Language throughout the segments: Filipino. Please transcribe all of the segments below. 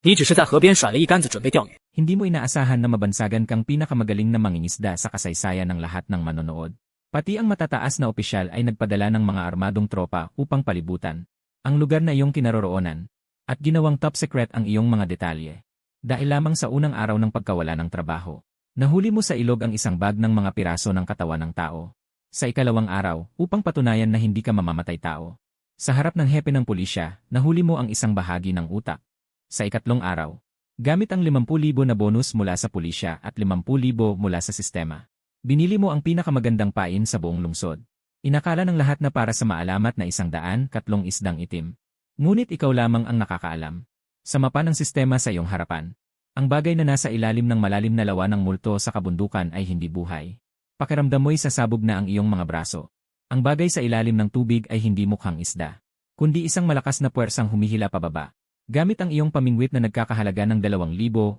你只是在河边甩了一竿子准备钓鱼。 Hindi mo inaasahan na mabansagan kang pinakamagaling na mangingisda sa kasaysayan ng lahat ng manonood. Pati ang matataas na opisyal ay nagpadala ng mga armadong tropa upang palibutan ang lugar na iyong kinaroroonan at ginawang top secret ang iyong mga detalye. Dahil lamang sa unang araw ng pagkawala ng trabaho, nahuli mo sa ilog ang isang bag ng mga piraso ng katawan ng tao. Sa ikalawang araw, upang patunayan na hindi ka mamamatay tao, sa harap ng hepe ng pulisya, nahuli mo ang isang bahagi ng utak. Sa ikatlong araw, gamit ang 50,000 na bonus mula sa pulisya at 50,000 mula sa sistema, binili mo ang pinakamagandang pain sa buong lungsod. Inakala ng lahat na para sa maalamat na 100 isdang itim. Ngunit ikaw lamang ang nakakaalam. Sa mapa ng sistema sa iyong harapan, ang bagay na nasa ilalim ng malalim na lawa ng multo sa kabundukan ay hindi buhay. Pakiramdam mo'y sasabog na ang iyong mga braso. Ang bagay sa ilalim ng tubig ay hindi mukhang isda, kundi isang malakas na puwersang humihila pababa. Gamit ang iyong pamingwit na nagkakahalaga ng 2,888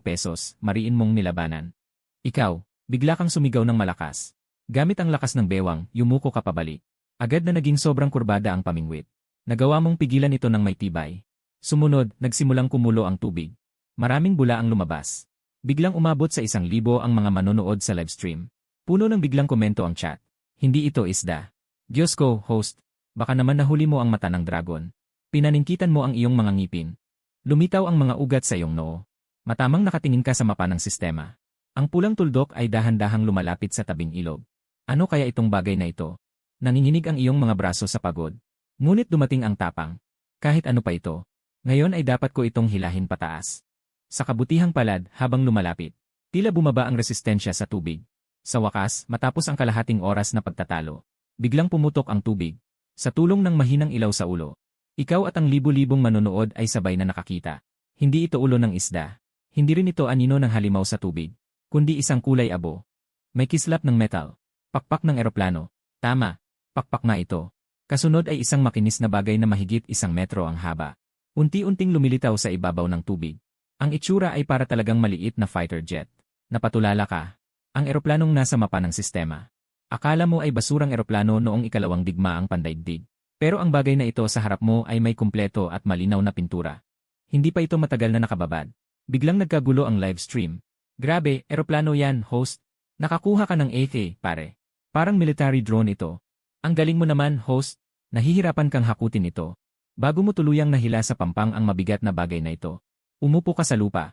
pesos, mariin mong nilabanan. Ikaw, bigla kang sumigaw ng malakas. Gamit ang lakas ng bewang, yumuko ka pabalik. Agad na naging sobrang kurbada ang pamingwit. Nagawa mong pigilan ito ng may tibay. Sumunod, nagsimulang kumulo ang tubig. Maraming bula ang lumabas. Biglang umabot sa 1,000 ang mga manonood sa livestream. Puno ng biglang komento ang chat. Hindi ito isda. Diyos ko, host, baka naman nahuli mo ang mata ng dragon. Pinaningkitan mo ang iyong mga ngipin. Lumitaw ang mga ugat sa iyong noo. Matamang nakatingin ka sa mapa ng sistema. Ang pulang tuldok ay dahan-dahang lumalapit sa tabing ilog. Ano kaya itong bagay na ito? Nanginginig ang iyong mga braso sa pagod. Ngunit dumating ang tapang. Kahit ano pa ito, ngayon ay dapat ko itong hilahin pataas. Sa kabutihang palad, habang lumalapit, tila bumaba ang resistensya sa tubig. Sa wakas, matapos ang kalahating oras na pagtatalo, biglang pumutok ang tubig. Sa tulong ng mahinang ilaw sa ulo, ikaw at ang libu-libong manonood ay sabay na nakakita. Hindi ito ulo ng isda. Hindi rin ito anino ng halimaw sa tubig, kundi isang kulay abo. May kislap ng metal. Pakpak ng eroplano. Tama, pakpak nga ito. Kasunod ay isang makinis na bagay na mahigit 1 metro ang haba. Unti-unting lumilitaw sa ibabaw ng tubig. Ang itsura ay para talagang maliit na fighter jet. Napatulala ka. Ang eroplanong nasa mapa ng sistema. Akala mo ay basurang eroplano noong ikalawang digmaang pandaigdig. Pero ang bagay na ito sa harap mo ay may kumpleto at malinaw na pintura. Hindi pa ito matagal na nakababad. Biglang nagkagulo ang live stream. Grabe, eroplano yan, host. Nakakuha ka ng AK, pare. Parang military drone ito. Ang galing mo naman, host. Nahihirapan kang hakutin ito. Bago mo tuluyang nahila sa pampang ang mabigat na bagay na ito. Umupo ka sa lupa.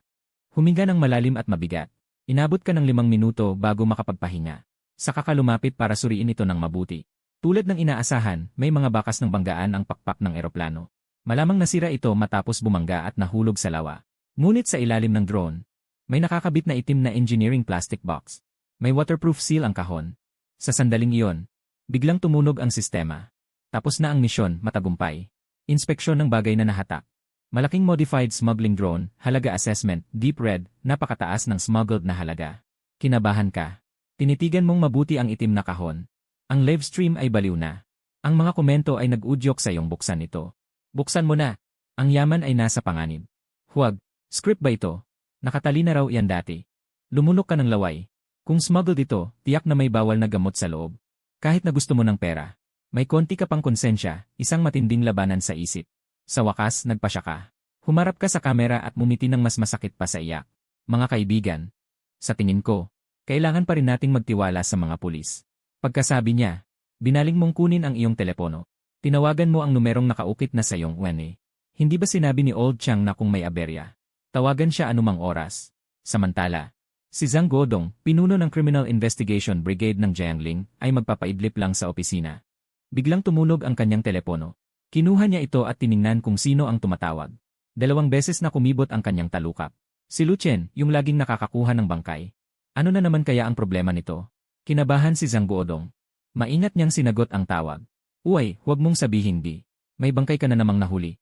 Huminga ng malalim at mabigat. Inabot ka ng 5 minuto bago makapagpahinga. Saka ka lumapit para suriin ito ng mabuti. Tulad ng inaasahan, may mga bakas ng banggaan ang pakpak ng eroplano. Malamang nasira ito matapos bumangga at nahulog sa lawa. Ngunit sa ilalim ng drone, may nakakabit na itim na engineering plastic box. May waterproof seal ang kahon. Sa sandaling iyon, biglang tumunog ang sistema. Tapos na ang misyon, matagumpay. Inspeksyon ng bagay na nahatak. Malaking modified smuggling drone, halaga assessment, deep red, napakataas ng smuggled na halaga. Kinabahan ka. Tinitigan mong mabuti ang itim na kahon. Ang live stream ay baliw na. Ang mga komento ay nag-udyok sa iyong buksan ito. Buksan mo na. Ang yaman ay nasa panganib. Huwag. Script ba ito? Nakatali na raw yan dati. Lumunok ka ng laway. Kung smuggled ito, tiyak na may bawal na gamot sa loob. Kahit na gusto mo ng pera. May konti ka pang konsensya, isang matinding labanan sa isip. Sa wakas, nagpasya ka. Humarap ka sa kamera at mumiti ng mas masakit pa sa iyak. Mga kaibigan, sa tingin ko, kailangan pa rin nating magtiwala sa mga pulis. Pagkasabi niya, binaling mong kunin ang iyong telepono. Tinawagan mo ang numerong nakaukit na sa iyong WhatsApp. Hindi ba sinabi ni Old Chang na kung may aberya, tawagan siya anumang oras? Samantala, si Zhang Guodong, pinuno ng Criminal Investigation Brigade ng Jiangling, ay magpapaidlip lang sa opisina. Biglang tumunog ang kanyang telepono. Kinuha niya ito at tiningnan kung sino ang tumatawag. 2 beses na kumibot ang kanyang talukap. Si Lu Chen, yung laging nakakakuha ng bangkay. Ano na naman kaya ang problema nito? Kinabahan si Zhang Guodong. Maingat niyang sinagot ang tawag. Uy, huwag mong sabihin di. May bangkay ka na namang nahuli.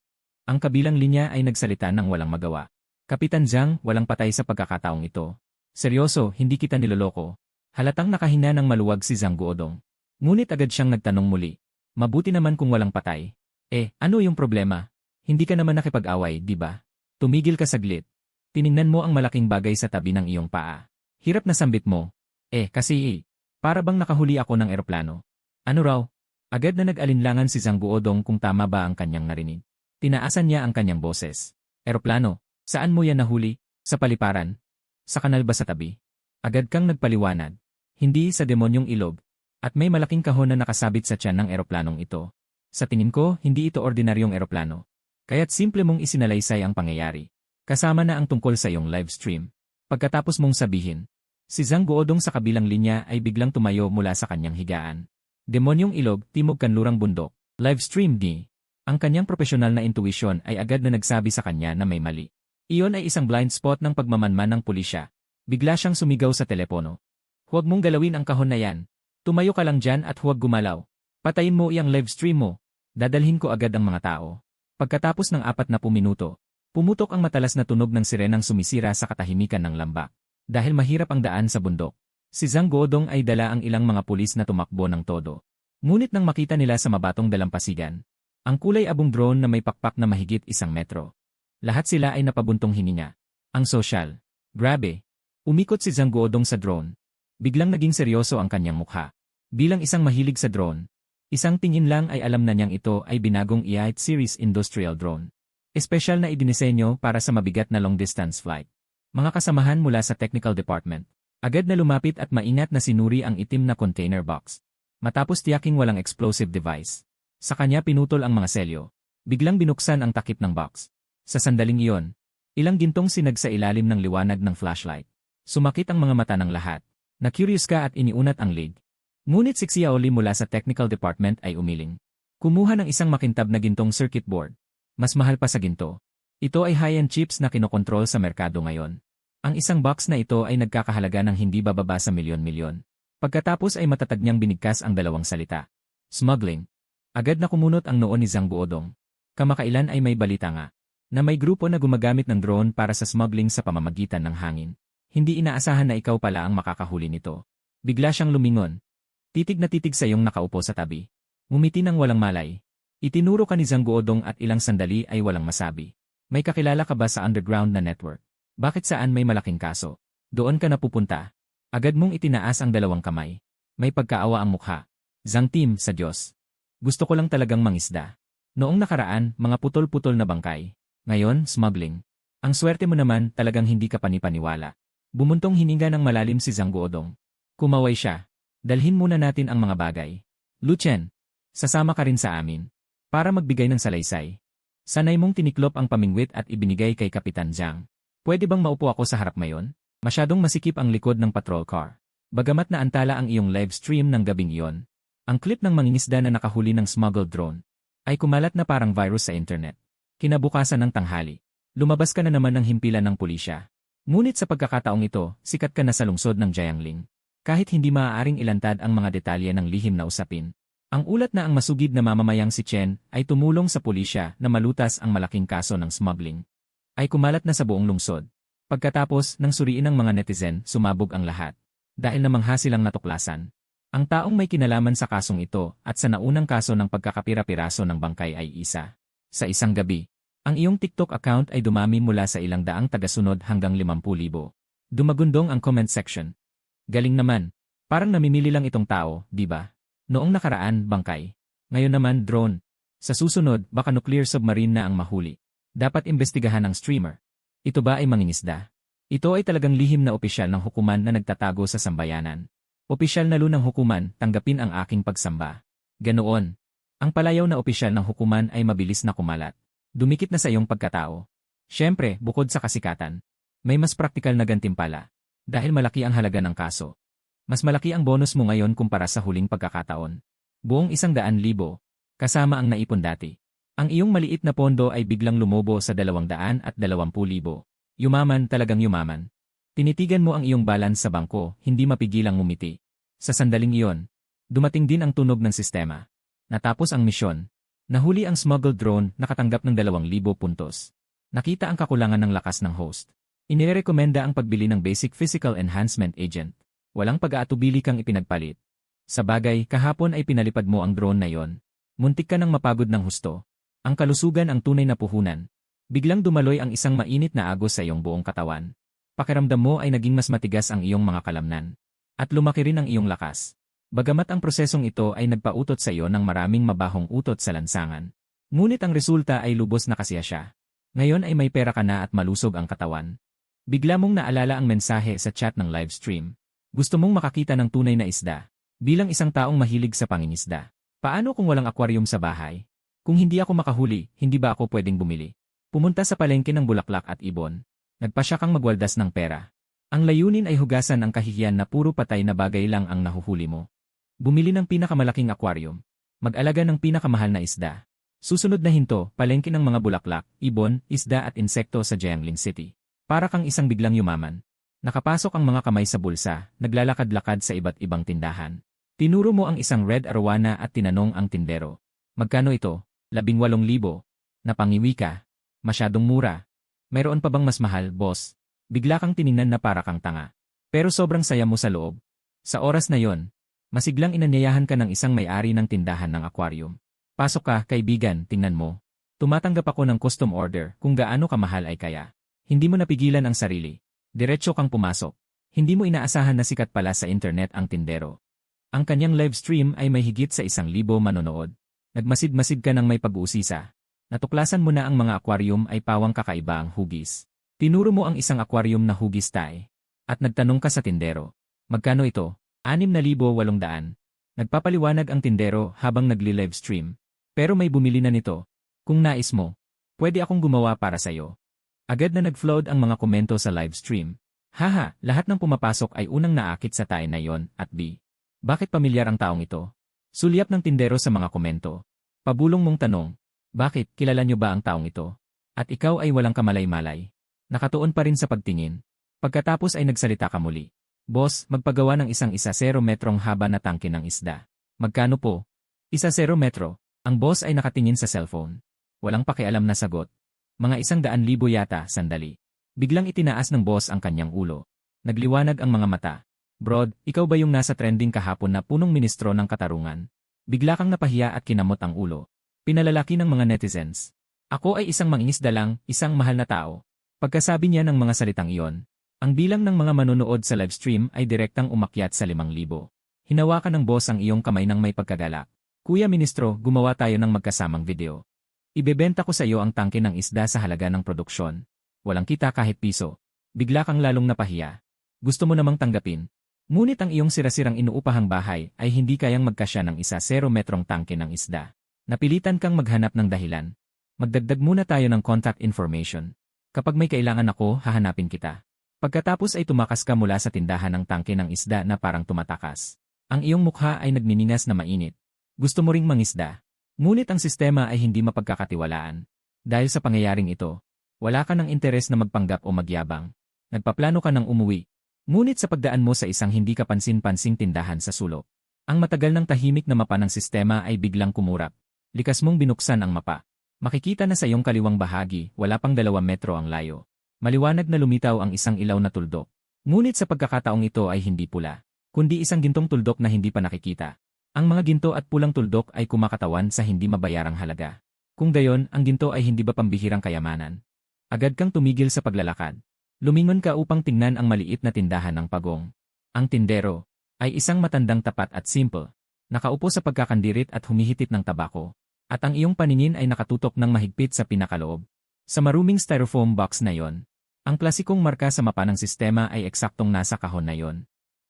Ang kabilang linya ay nagsalita ng walang magawa. Kapitan Zhang, walang patay sa pagkakataong ito. Seryoso, hindi kita niloloko. Halatang nakahina ng maluwag si Zhang Guodong. Ngunit agad siyang nagtanong muli. Mabuti naman kung walang patay. Ano yung problema? Hindi ka naman nakipag-away, di ba? Tumigil ka saglit. Tiningnan mo ang malaking bagay sa tabi ng iyong paa. Hirap na sambit mo. Kasi para bang nakahuli ako ng eroplano. Ano raw? Agad na nag-alinlangan si Zhang Guodong kung tama ba ang kanyang narinig. Tinaasan niya ang kanyang boses. Eroplano, saan mo yan nahuli? Sa paliparan? Sa kanal ba sa tabi? Agad kang nagpaliwanag. Hindi sa demonyong ilog. At may malaking kahon na nakasabit sa tiyan ng eroplanong ito. Sa tingin ko, hindi ito ordinaryong eroplano. Kaya't simple mong isinalaysay ang pangyayari. Kasama na ang tungkol sa iyong live stream. Pagkatapos mong sabihin, si Zhang Guodong sa kabilang linya ay biglang tumayo mula sa kanyang higaan. Demonyong ilog, timog kanlurang bundok. Live stream ni. Ang kanyang profesional na intuition ay agad na nagsabi sa kanya na may mali. Iyon ay isang blind spot ng pagmamanman ng pulisya. Bigla siyang sumigaw sa telepono. Huwag mong galawin ang kahon na yan. Tumayo ka lang dyan at huwag gumalaw. Patayin mo iyang live stream mo. Dadalhin ko agad ang mga tao. Pagkatapos ng 40 minuto, pumutok ang matalas na tunog ng sirenang sumisira sa katahimikan ng lambak. Dahil mahirap ang daan sa bundok, si Zhang Guodong ay dala ang ilang mga pulis na tumakbo ng todo. Ngunit nang makita nila sa mabatong dalampasigan, ang kulay abong drone na may pakpak na mahigit 1 metro. Lahat sila ay napabuntong hininga. Ang sosyal. Grabe. Umikot si Zhang Guodong sa drone. Biglang naging seryoso ang kanyang mukha. Bilang isang mahilig sa drone, isang tingin lang ay alam na niyang ito ay binagong E8 series industrial drone. Espesyal na idinisenyo para sa mabigat na long-distance flight. Mga kasamahan mula sa technical department, agad na lumapit at maingat na sinuri ang itim na container box. Matapos tiyaking walang explosive device, sa kanya pinutol ang mga selyo. Biglang binuksan ang takip ng box. Sa sandaling iyon, ilang gintong sinag sa ilalim ng liwanag ng flashlight. Sumakit ang mga mata ng lahat. Na-curious ka at iniunat ang lid. Ngunit si Xiaoli mula sa technical department ay umiling. Kumuha ng isang makintab na gintong circuit board. Mas mahal pa sa ginto. Ito ay high-end chips na kinokontrol sa merkado ngayon. Ang isang box na ito ay nagkakahalaga ng hindi bababa sa milyon-milyon. Pagkatapos ay matatag niyang binigkas ang 2 salita. Smuggling. Agad na kumunot ang noo ni Zhang Guodong. Kamakailan ay may balita nga na may grupo na gumagamit ng drone para sa smuggling sa pamamagitan ng hangin. Hindi inaasahan na ikaw pala ang makakahuli nito. Bigla siyang lumingon. Titig na titig sa iyong nakaupo sa tabi. Ngumiti ng walang malay. Itinuro ka ni Zhang Guodong at ilang sandali ay walang masabi. May kakilala ka ba sa underground na network? Bakit saan may malaking kaso? Doon ka na pupunta. Agad mong itinaas ang 2 kamay. May pagkaawa ang mukha. Zhang Tim, sa Diyos. Gusto ko lang talagang mangisda. Noong nakaraan, mga putol-putol na bangkay. Ngayon, smuggling. Ang swerte mo naman, talagang hindi ka panipaniwala. Bumuntong hininga ng malalim si Zhang Guodong. Kumaway siya. Dalhin muna natin ang mga bagay. Lu Chen, sasama ka rin sa amin. Para magbigay ng salaysay. Sanay mong tiniklop ang pamingwit at ibinigay kay Kapitan Zhang. Pwede bang maupo ako sa harap ngayon? Masyadong masikip ang likod ng patrol car. Bagamat naantala ang iyong live stream ng gabing iyon, ang clip ng mangingisda na nakahuli ng smuggled drone ay kumalat na parang virus sa internet. Kinabukasan ng tanghali, lumabas ka na naman ng himpilan ng pulisya. Ngunit sa pagkakataong ito, sikat ka na sa lungsod ng Jiangling. Kahit hindi maaaring ilantad ang mga detalye ng lihim na usapin. Ang ulat na ang masugid na mamamayang si Chen ay tumulong sa pulisya na malutas ang malaking kaso ng smuggling. Ay kumalat na sa buong lungsod. Pagkatapos ng suriin ng mga netizen, sumabog ang lahat. Dahil namangha silang natuklasan. Ang taong may kinalaman sa kasong ito at sa naunang kaso ng pagkakapira-piraso ng bangkay ay isa. Sa isang gabi, ang iyong TikTok account ay dumami mula sa ilang daang tagasunod hanggang 50,000. Dumagundong ang comment section. Galing naman. Parang namimili lang itong tao, di ba? Noong nakaraan, bangkay. Ngayon naman, drone. Sa susunod, baka nuclear submarine na ang mahuli. Dapat imbestigahan ng streamer. Ito ba ay mangingisda? Ito ay talagang lihim na opisyal ng hukuman na nagtatago sa sambayanan. Opisyal na lunang hukuman, tanggapin ang aking pagsamba. Ganoon. Ang palayaw na opisyal ng hukuman ay mabilis na kumalat. Dumikit na sa iyong pagkatao. Siyempre, bukod sa kasikatan, may mas praktikal na gantimpala. Dahil malaki ang halaga ng kaso. Mas malaki ang bonus mo ngayon kumpara sa huling pagkakataon. Buong 100,000, kasama ang naipon dati. Ang iyong maliit na pondo ay biglang lumobo sa 220,000. Yumaman, talagang yumaman. Tinitigan mo ang iyong balance sa bangko, hindi mapigilang ngumiti. Sa sandaling iyon, dumating din ang tunog ng sistema. Natapos ang misyon. Nahuli ang smuggled drone, nakatanggap ng 2,000 puntos. Nakita ang kakulangan ng lakas ng host. Inirekomenda ang pagbili ng Basic Physical Enhancement Agent. Walang pag-aatubili kang ipinagpalit. Sa bagay, kahapon ay pinalipad mo ang drone na yon. Muntik ka nang mapagod ng husto. Ang kalusugan ang tunay na puhunan. Biglang dumaloy ang isang mainit na agos sa iyong buong katawan. Pakiramdam mo ay naging mas matigas ang iyong mga kalamnan. At lumaki rin ang iyong lakas. Bagamat ang prosesong ito ay nagpautot sa iyo ng maraming mabahong utot sa lansangan. Ngunit ang resulta ay lubos na kasiya siya. Ngayon ay may pera ka na at malusog ang katawan. Bigla mong naalala ang mensahe sa chat ng live stream. Gusto mong makakita ng tunay na isda. Bilang isang taong mahilig sa pangingisda. Paano kung walang aquarium sa bahay? Kung hindi ako makahuli, hindi ba ako pwedeng bumili? Pumunta sa palengke ng bulaklak at ibon. Nagpasya kang magwaldas ng pera. Ang layunin ay hugasan ang kahihiyan na puro patay na bagay lang ang nahuhuli mo. Bumili ng pinakamalaking aquarium. Mag-alaga ng pinakamahal na isda. Susunod na hinto, palengke ng mga bulaklak, ibon, isda at insekto sa Jiangling City. Para kang isang biglang yumaman. Nakapasok ang mga kamay sa bulsa, naglalakad-lakad sa iba't ibang tindahan. Tinuro mo ang isang red arowana at tinanong ang tindero. Magkano ito? 18,000. Napangiwi ka. Masyadong mura. Mayroon pa bang mas mahal, boss? Bigla kang tiningnan na para kang tanga. Pero sobrang saya mo sa loob. Sa oras na yon, masiglang inanyayahan ka ng isang may-ari ng tindahan ng aquarium. Pasok ka, kaibigan, tingnan mo. Tumatanggap ako ng custom order kung gaano kamahal ay kaya. Hindi mo napigilan ang sarili. Diretso kang pumasok. Hindi mo inaasahan na sikat pala sa internet ang tindero. Ang kanyang live stream ay may higit sa 1,000 manonood. Nagmasid-masid ka ng may pag-uusisa. Natuklasan mo na ang mga aquarium ay pawang kakaiba ang hugis. Tinuro mo ang isang aquarium na hugis tay. At nagtanong ka sa tindero. Magkano ito? 6,800. Nagpapaliwanag ang tindero habang nagli-live stream. Pero may bumili na nito. Kung nais mo, pwede akong gumawa para sayo. Agad na nag-flood ang mga komento sa live stream. Haha, lahat ng pumapasok ay unang naakit sa tayo na yon at B. Bakit pamilyar ang taong ito? Sulyap ng tindero sa mga komento. Pabulong mong tanong. Bakit, kilala nyo ba ang taong ito? At ikaw ay walang kamalay-malay. Nakatuon pa rin sa pagtingin. Pagkatapos ay nagsalita ka muli. Boss, magpagawa ng isang 10 metrong haba na tangke ng isda. Magkano po? 10 metro. Ang boss ay nakatingin sa cellphone. Walang pakialam na sagot. Mga 100,000 yata, sandali. Biglang itinaas ng boss ang kanyang ulo. Nagliwanag ang mga mata. Brod, ikaw ba yung nasa trending kahapon na punong ministro ng katarungan? Bigla kang napahiya at kinamot ang ulo. Pinalalaki ng mga netizens. Ako ay isang mangingisda lang, isang mahal na tao. Pagkasabi niya ng mga salitang iyon, ang bilang ng mga manonood sa livestream ay direktang umakyat sa 5,000. Hinawakan ng boss ang iyong kamay ng may pagkagalak. Kuya Ministro, gumawa tayo ng magkasamang video. Ibebenta ko sa iyo ang tangke ng isda sa halaga ng produksyon. Walang kita kahit piso. Bigla kang lalong napahiya. Gusto mo namang tanggapin. Ngunit ang iyong sirasirang inuupahang bahay ay hindi kayang magkasya ng 10 metrong tangke ng isda. Napilitan kang maghanap ng dahilan. Magdagdag muna tayo ng contact information. Kapag may kailangan ako, hahanapin kita. Pagkatapos ay tumakas ka mula sa tindahan ng tangke ng isda na parang tumatakas. Ang iyong mukha ay nagniningas na mainit. Gusto mo ring mangisda. Ngunit ang sistema ay hindi mapagkakatiwalaan. Dahil sa pangyayaring ito, wala ka ng interes na magpanggap o magyabang. Nagpaplano ka ng umuwi. Ngunit sa pagdaan mo sa isang hindi kapansin-pansing tindahan sa sulok, ang matagal ng tahimik na mapa ng sistema ay biglang kumurap. Likas mong binuksan ang mapa. Makikita na sa iyong kaliwang bahagi, wala pang 2 metro ang layo. Maliwanag na lumitaw ang isang ilaw na tuldok. Ngunit sa pagkakataong ito ay hindi pula, kundi isang gintong tuldok na hindi pa nakikita. Ang mga ginto at pulang tuldok ay kumakatawan sa hindi mabayarang halaga. Kung gayon, ang ginto ay hindi ba pambihirang kayamanan? Agad kang tumigil sa paglalakad. Lumingon ka upang tingnan ang maliit na tindahan ng pagong. Ang tindero ay isang matandang tapat at simple. Nakaupo sa pagkakandirit at humihitit ng tabako. At ang iyong paningin ay nakatutok ng mahigpit sa pinakaloob. Sa maruming styrofoam box na yon, ang klasikong marka sa mapa ng sistema ay eksaktong nasa kahon na yon.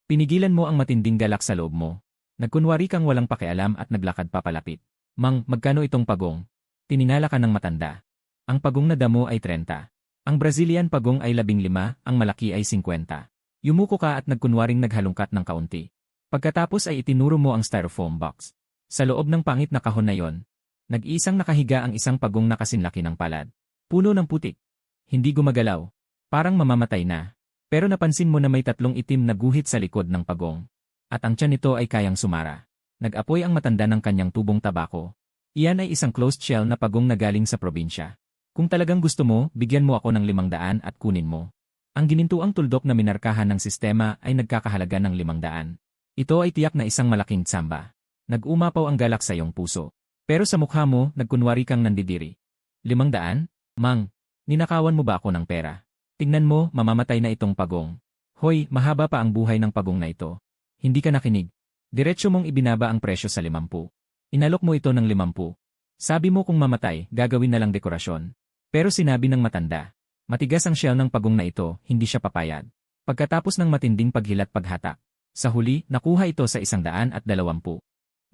Pinigilan mo ang matinding galak sa loob mo. Nagkunwari kang walang pakialam at naglakad papalapit. Mang, magkano itong pagong? Tininala ka ng matanda. Ang pagong na damo ay 30. Ang Brazilian pagong ay 15, ang malaki ay 50. Yumuko ka at nagkunwaring naghalungkat ng kaunti. Pagkatapos ay itinuro mo ang styrofoam box. Sa loob ng pangit na kahon na yon, nag-iisang nakahiga ang isang pagong na kasinlaki ng palad. Puno ng putik. Hindi gumagalaw. Parang mamamatay na. Pero napansin mo na may 3 itim na guhit sa likod ng pagong. At ang tiyan nito ay kayang sumara. Nag-apoy ang matanda ng kanyang tubong tabako. Iyan ay isang closed shell na pagong na galing sa probinsya. Kung talagang gusto mo, bigyan mo ako ng 500 at kunin mo. Ang ginintuang tuldok na minarkahan ng sistema ay nagkakahalaga ng 500. Ito ay tiyak na isang malaking tsamba. Nag-umapaw ang galak sa iyong puso. Pero sa mukha mo, nagkunwari kang nandidiri. 500? Mang, ninakawan mo ba ako ng pera? Tingnan mo, mamamatay na itong pagong. Hoy, mahaba pa ang buhay ng pagong na ito. Hindi ka nakinig. Diretso mong ibinaba ang presyo sa 50. Inalok mo ito ng 50. Sabi mo kung mamatay, gagawin na lang dekorasyon. Pero sinabi ng matanda, matigas ang shell ng pagong na ito, hindi siya papayag. Pagkatapos ng matinding paghilat-paghatak, sa huli, nakuha ito sa 120.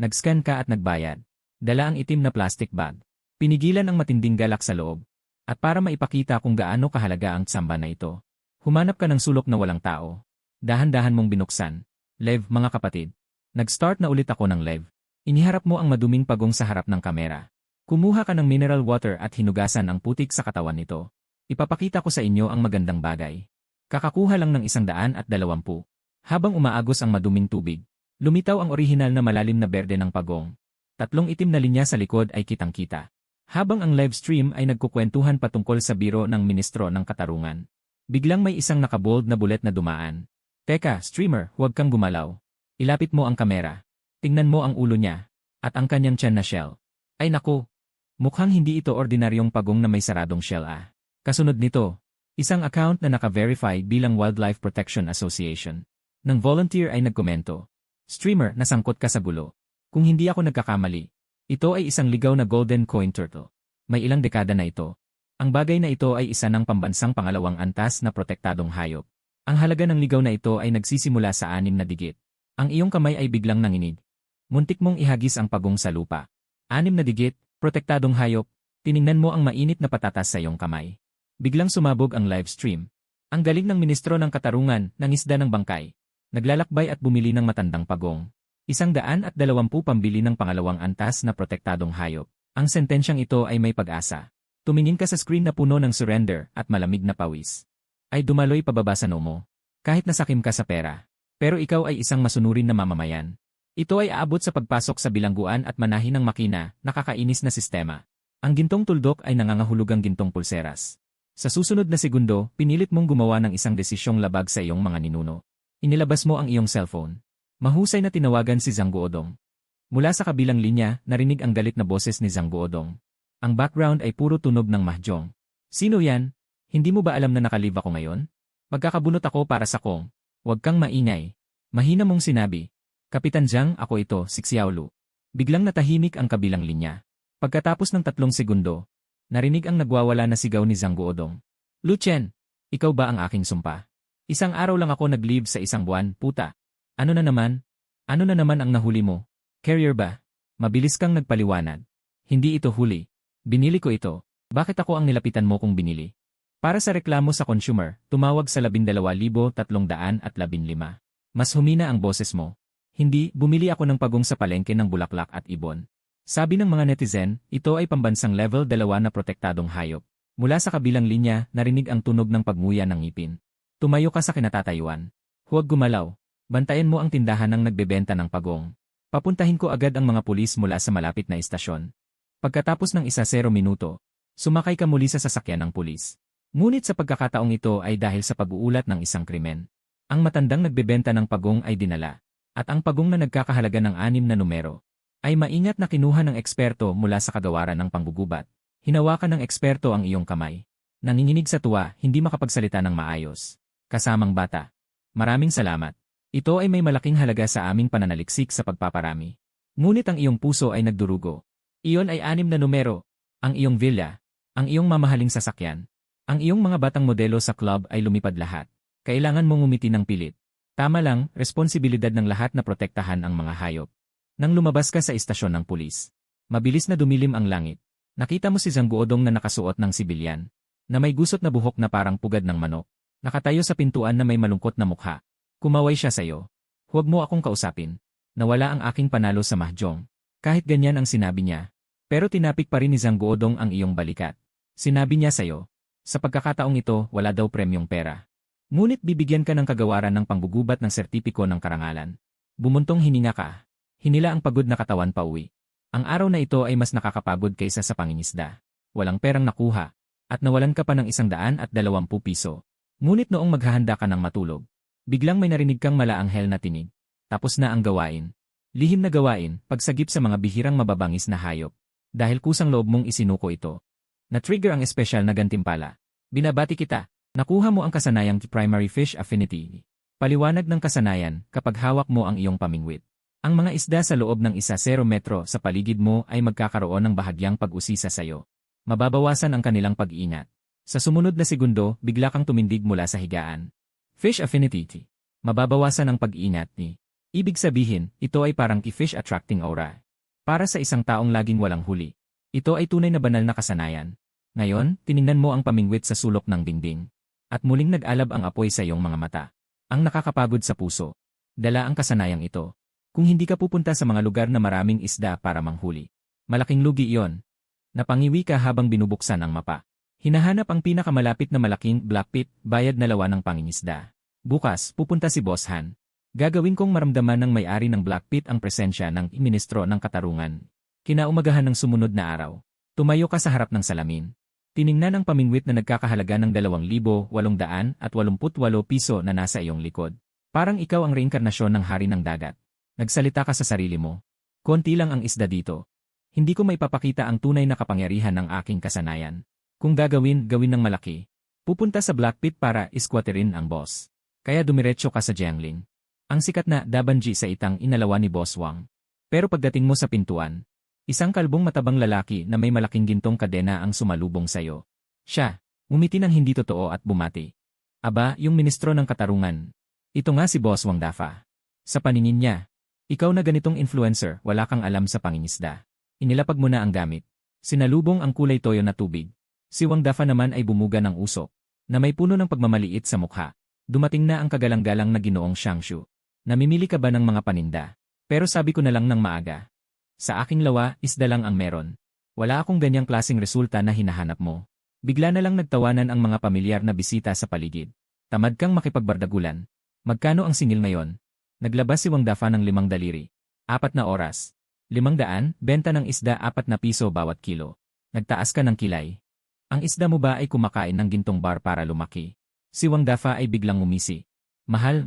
Nag-scan ka at nagbayad. Dala ang itim na plastic bag. Pinigilan ang matinding galak sa loob. At para maipakita kung gaano kahalaga ang tsamba na ito, humanap ka ng sulok na walang tao. Dahan-dahan mong binuksan. Lev, mga kapatid. Nag-start na ulit ako ng Lev. Iniharap mo ang maduming pagong sa harap ng kamera. Kumuha ka ng mineral water at hinugasan ang putik sa katawan nito. Ipapakita ko sa inyo ang magandang bagay. Kakakuha lang ng 120. Habang umaagos ang maduming tubig, lumitaw ang orihinal na malalim na berde ng pagong. 3 itim na linya sa likod ay kitang-kita. Habang ang live stream ay nagkukwentuhan patungkol sa biro ng Ministro ng Katarungan. Biglang may isang nakabold na bullet na dumaan. Teka, streamer, huwag kang gumalaw. Ilapit mo ang kamera. Tingnan mo ang ulo niya. At ang kanyang tiyan na shell. Ay naku! Mukhang hindi ito ordinaryong pagong na may saradong shell ah. Kasunod nito, isang account na naka-verify bilang Wildlife Protection Association. Nang volunteer ay nagkomento. Streamer, nasangkot ka sa gulo. Kung hindi ako nagkakamali, ito ay isang ligaw na golden coin turtle. May ilang dekada na ito. Ang bagay na ito ay isa ng pambansang pangalawang antas na protektadong hayop. Ang halaga ng ligaw na ito ay nagsisimula sa 6 na digit. Ang iyong kamay ay biglang nanginig. Muntik mong ihagis ang pagong sa lupa. 6 na digit, protektadong hayop, tiningnan mo ang mainit na patatas sa iyong kamay. Biglang sumabog ang live stream. Ang galing ng Ministro ng Katarungan, nangisda ng bangkay. Naglalakbay at bumili ng matandang pagong. 120 pambili ng pangalawang antas na protektadong hayop. Ang sentensyang ito ay may pag-asa. Tumingin ka sa screen na puno ng surrender at malamig na pawis. Ay dumaloy pababa sa noo mo. Kahit nasakim ka sa pera. Pero ikaw ay isang masunurin na mamamayan. Ito ay aabot sa pagpasok sa bilangguan at manahin ng makina, nakakainis na sistema. Ang gintong tuldok ay nangangahulugang gintong pulseras. Sa susunod na segundo, pinilit mong gumawa ng isang desisyong labag sa iyong mga ninuno. Inilabas mo ang iyong cellphone. Mahusay na tinawagan si Zhang Guodong. Mula sa kabilang linya, narinig ang galit na boses ni Zhang Guodong. Ang background ay puro tunog ng mahjong. Sino yan? Hindi mo ba alam na nakalive ako ngayon? Magkakabunot ako para sa kong. Huwag kang maingay. Mahina mong sinabi. Kapitan Zhang, ako ito, si Xiaolu. Biglang natahimik ang kabilang linya. Pagkatapos ng 3 segundo, narinig ang nagwawala na sigaw ni Zhang Guodong. Lu Chen, ikaw ba ang aking sumpa? Isang araw lang ako nag-live sa 1 buwan, puta. Ano na naman? Ano na naman ang nahuli mo? Carrier ba? Mabilis kang nagpaliwanag. Hindi ito huli. Binili ko ito. Bakit ako ang nilapitan mo kung binili? Para sa reklamo sa consumer, tumawag sa 12,315. Mas humina ang boses mo. Hindi, bumili ako ng pagong sa palengke ng bulaklak at ibon. Sabi ng mga netizen, ito ay pambansang level 2 na protektadong hayop. Mula sa kabilang linya, narinig ang tunog ng pagmuya ng ngipin. Tumayo ka sa kinatatayuan. Huwag gumalaw. Bantayan mo ang tindahan ng nagbebenta ng pagong. Papuntahin ko agad ang mga pulis mula sa malapit na istasyon. Pagkatapos ng 10 minuto, sumakay ka muli sa sasakyan ng pulis. Ngunit sa pagkakataong ito ay dahil sa pag-uulat ng isang krimen. Ang matandang nagbebenta ng pagong ay dinala. At ang pagong na nagkakahalaga ng 6 na numero ay maingat na kinuha ng eksperto mula sa kagawaran ng panggugubat. Hinawakan ng eksperto ang iyong kamay. Nanginginig sa tuwa, hindi makapagsalita ng maayos. Kasamang bata. Maraming salamat. Ito ay may malaking halaga sa aming pananaliksik sa pagpaparami. Ngunit ang iyong puso ay nagdurugo. Iyon ay 6 na numero. Ang iyong villa, ang iyong mamahaling sasakyan, ang iyong mga batang modelo sa club ay lumipad lahat. Kailangan mong ngumiti ng pilit. Tama lang, responsibilidad ng lahat na protektahan ang mga hayop. Nang lumabas ka sa istasyon ng pulis, mabilis na dumilim ang langit. Nakita mo si Zhang Guodong na nakasuot ng sibilyan, na may gusot na buhok na parang pugad ng manok. Nakatayo sa pintuan na may malungkot na mukha. Kumaway siya sa'yo. Huwag mo akong kausapin. Nawala ang aking panalo sa mahjong. Kahit ganyan ang sinabi niya. Pero tinapik pa rin ni Zhang Guodong ang iyong balikat. Sinabi niya sa'yo. Sa pagkakataong ito, wala daw premyong pera. Ngunit bibigyan ka ng kagawaran ng panggugubat ng sertipiko ng karangalan. Bumuntong hininga ka. Hinila ang pagod na katawan pauwi. Ang araw na ito ay mas nakakapagod kaysa sa pangingisda. Walang perang nakuha. At nawalan ka pa ng 120 piso. Ngunit noong maghahanda ka ng matulog, biglang may narinig kang malaanghel na tinig. Tapos na ang gawain. Lihim na gawain, pagsagip sa mga bihirang mababangis na hayop. Dahil kusang loob mong isinuko ito. Na-trigger ang espesyal na gantimpala. Binabati kita. Nakuha mo ang kasanayang primary fish affinity. Paliwanag ng kasanayan kapag hawak mo ang iyong pamingwit. Ang mga isda sa loob ng 10 metro sa paligid mo ay magkakaroon ng bahagyang pag-usisa sa iyo. Mababawasan ang kanilang pag-iingat. Sa sumunod na segundo, bigla kang tumindig mula sa higaan. Fish affinity. Mababawasan ang pag-iingat ni. Ibig sabihin, ito ay parang fish attracting aura. Para sa isang taong laging walang huli. Ito ay tunay na banal na kasanayan. Ngayon, tiningnan mo ang pamingwit sa sulok ng dingding. At muling nag-alab ang apoy sa iyong mga mata. Ang nakakapagod sa puso. Dala ang kasanayang ito. Kung hindi ka pupunta sa mga lugar na maraming isda para manghuli. Malaking lugi iyon. Napangiwi ka habang binubuksan ang mapa. Hinahanap ang pinakamalapit na malaking black pit, bayad na lawa ng pangingisda. Bukas, pupunta si Boss Han. Gagawin kong maramdaman ng may-ari ng black pit ang presensya ng ministro ng katarungan. Kinaumagahan ng sumunod na araw. Tumayo ka sa harap ng salamin. Tiningnan ang pamingwit na nagkakahalaga ng 2,888 piso na nasa iyong likod. Parang ikaw ang reinkarnasyon ng hari ng dagat. Nagsalita ka sa sarili mo. Konti lang ang isda dito. Hindi ko maipapakita ang tunay na kapangyarihan ng aking kasanayan. Kung gawin ng malaki. Pupunta sa Black Pit para iskwatirin ang boss. Kaya dumiretso ka sa Jiangling. Ang sikat na Dabanji sa itang inalawa ni Boss Wang. Pero pagdating mo sa pintuan, isang kalbong matabang lalaki na may malaking gintong kadena ang sumalubong sayo. Siya, umiti ng hindi totoo at bumati. Aba, yung ministro ng katarungan. Ito nga si Boss Wang Dafa. Sa paningin niya, ikaw na ganitong influencer, wala kang alam sa pangingisda. Inilapag mo na ang gamit. Sinalubong ang kulay toyo na tubig. Si Wang Dafa naman ay bumuga ng usok, na may puno ng pagmamaliit sa mukha. Dumating na ang kagalang-galang na Ginoong Shangshu. Namimili ka ba ng mga paninda? Pero sabi ko na lang ng maaga. Sa aking lawa, isda lang ang meron. Wala akong ganyang klaseng resulta na hinahanap mo. Bigla na lang nagtawanan ang mga pamilyar na bisita sa paligid. Tamad kang makipagbardagulan. Magkano ang singil ngayon? Naglabas si Wang Dafa ng 5 daliri. 4 na oras. 500, benta ng isda 4 na piso bawat kilo. Nagtaas ka ng kilay. Ang isda mo ba ay kumakain ng gintong bar para lumaki? Si Wang Dafa ay biglang umisi. Mahal.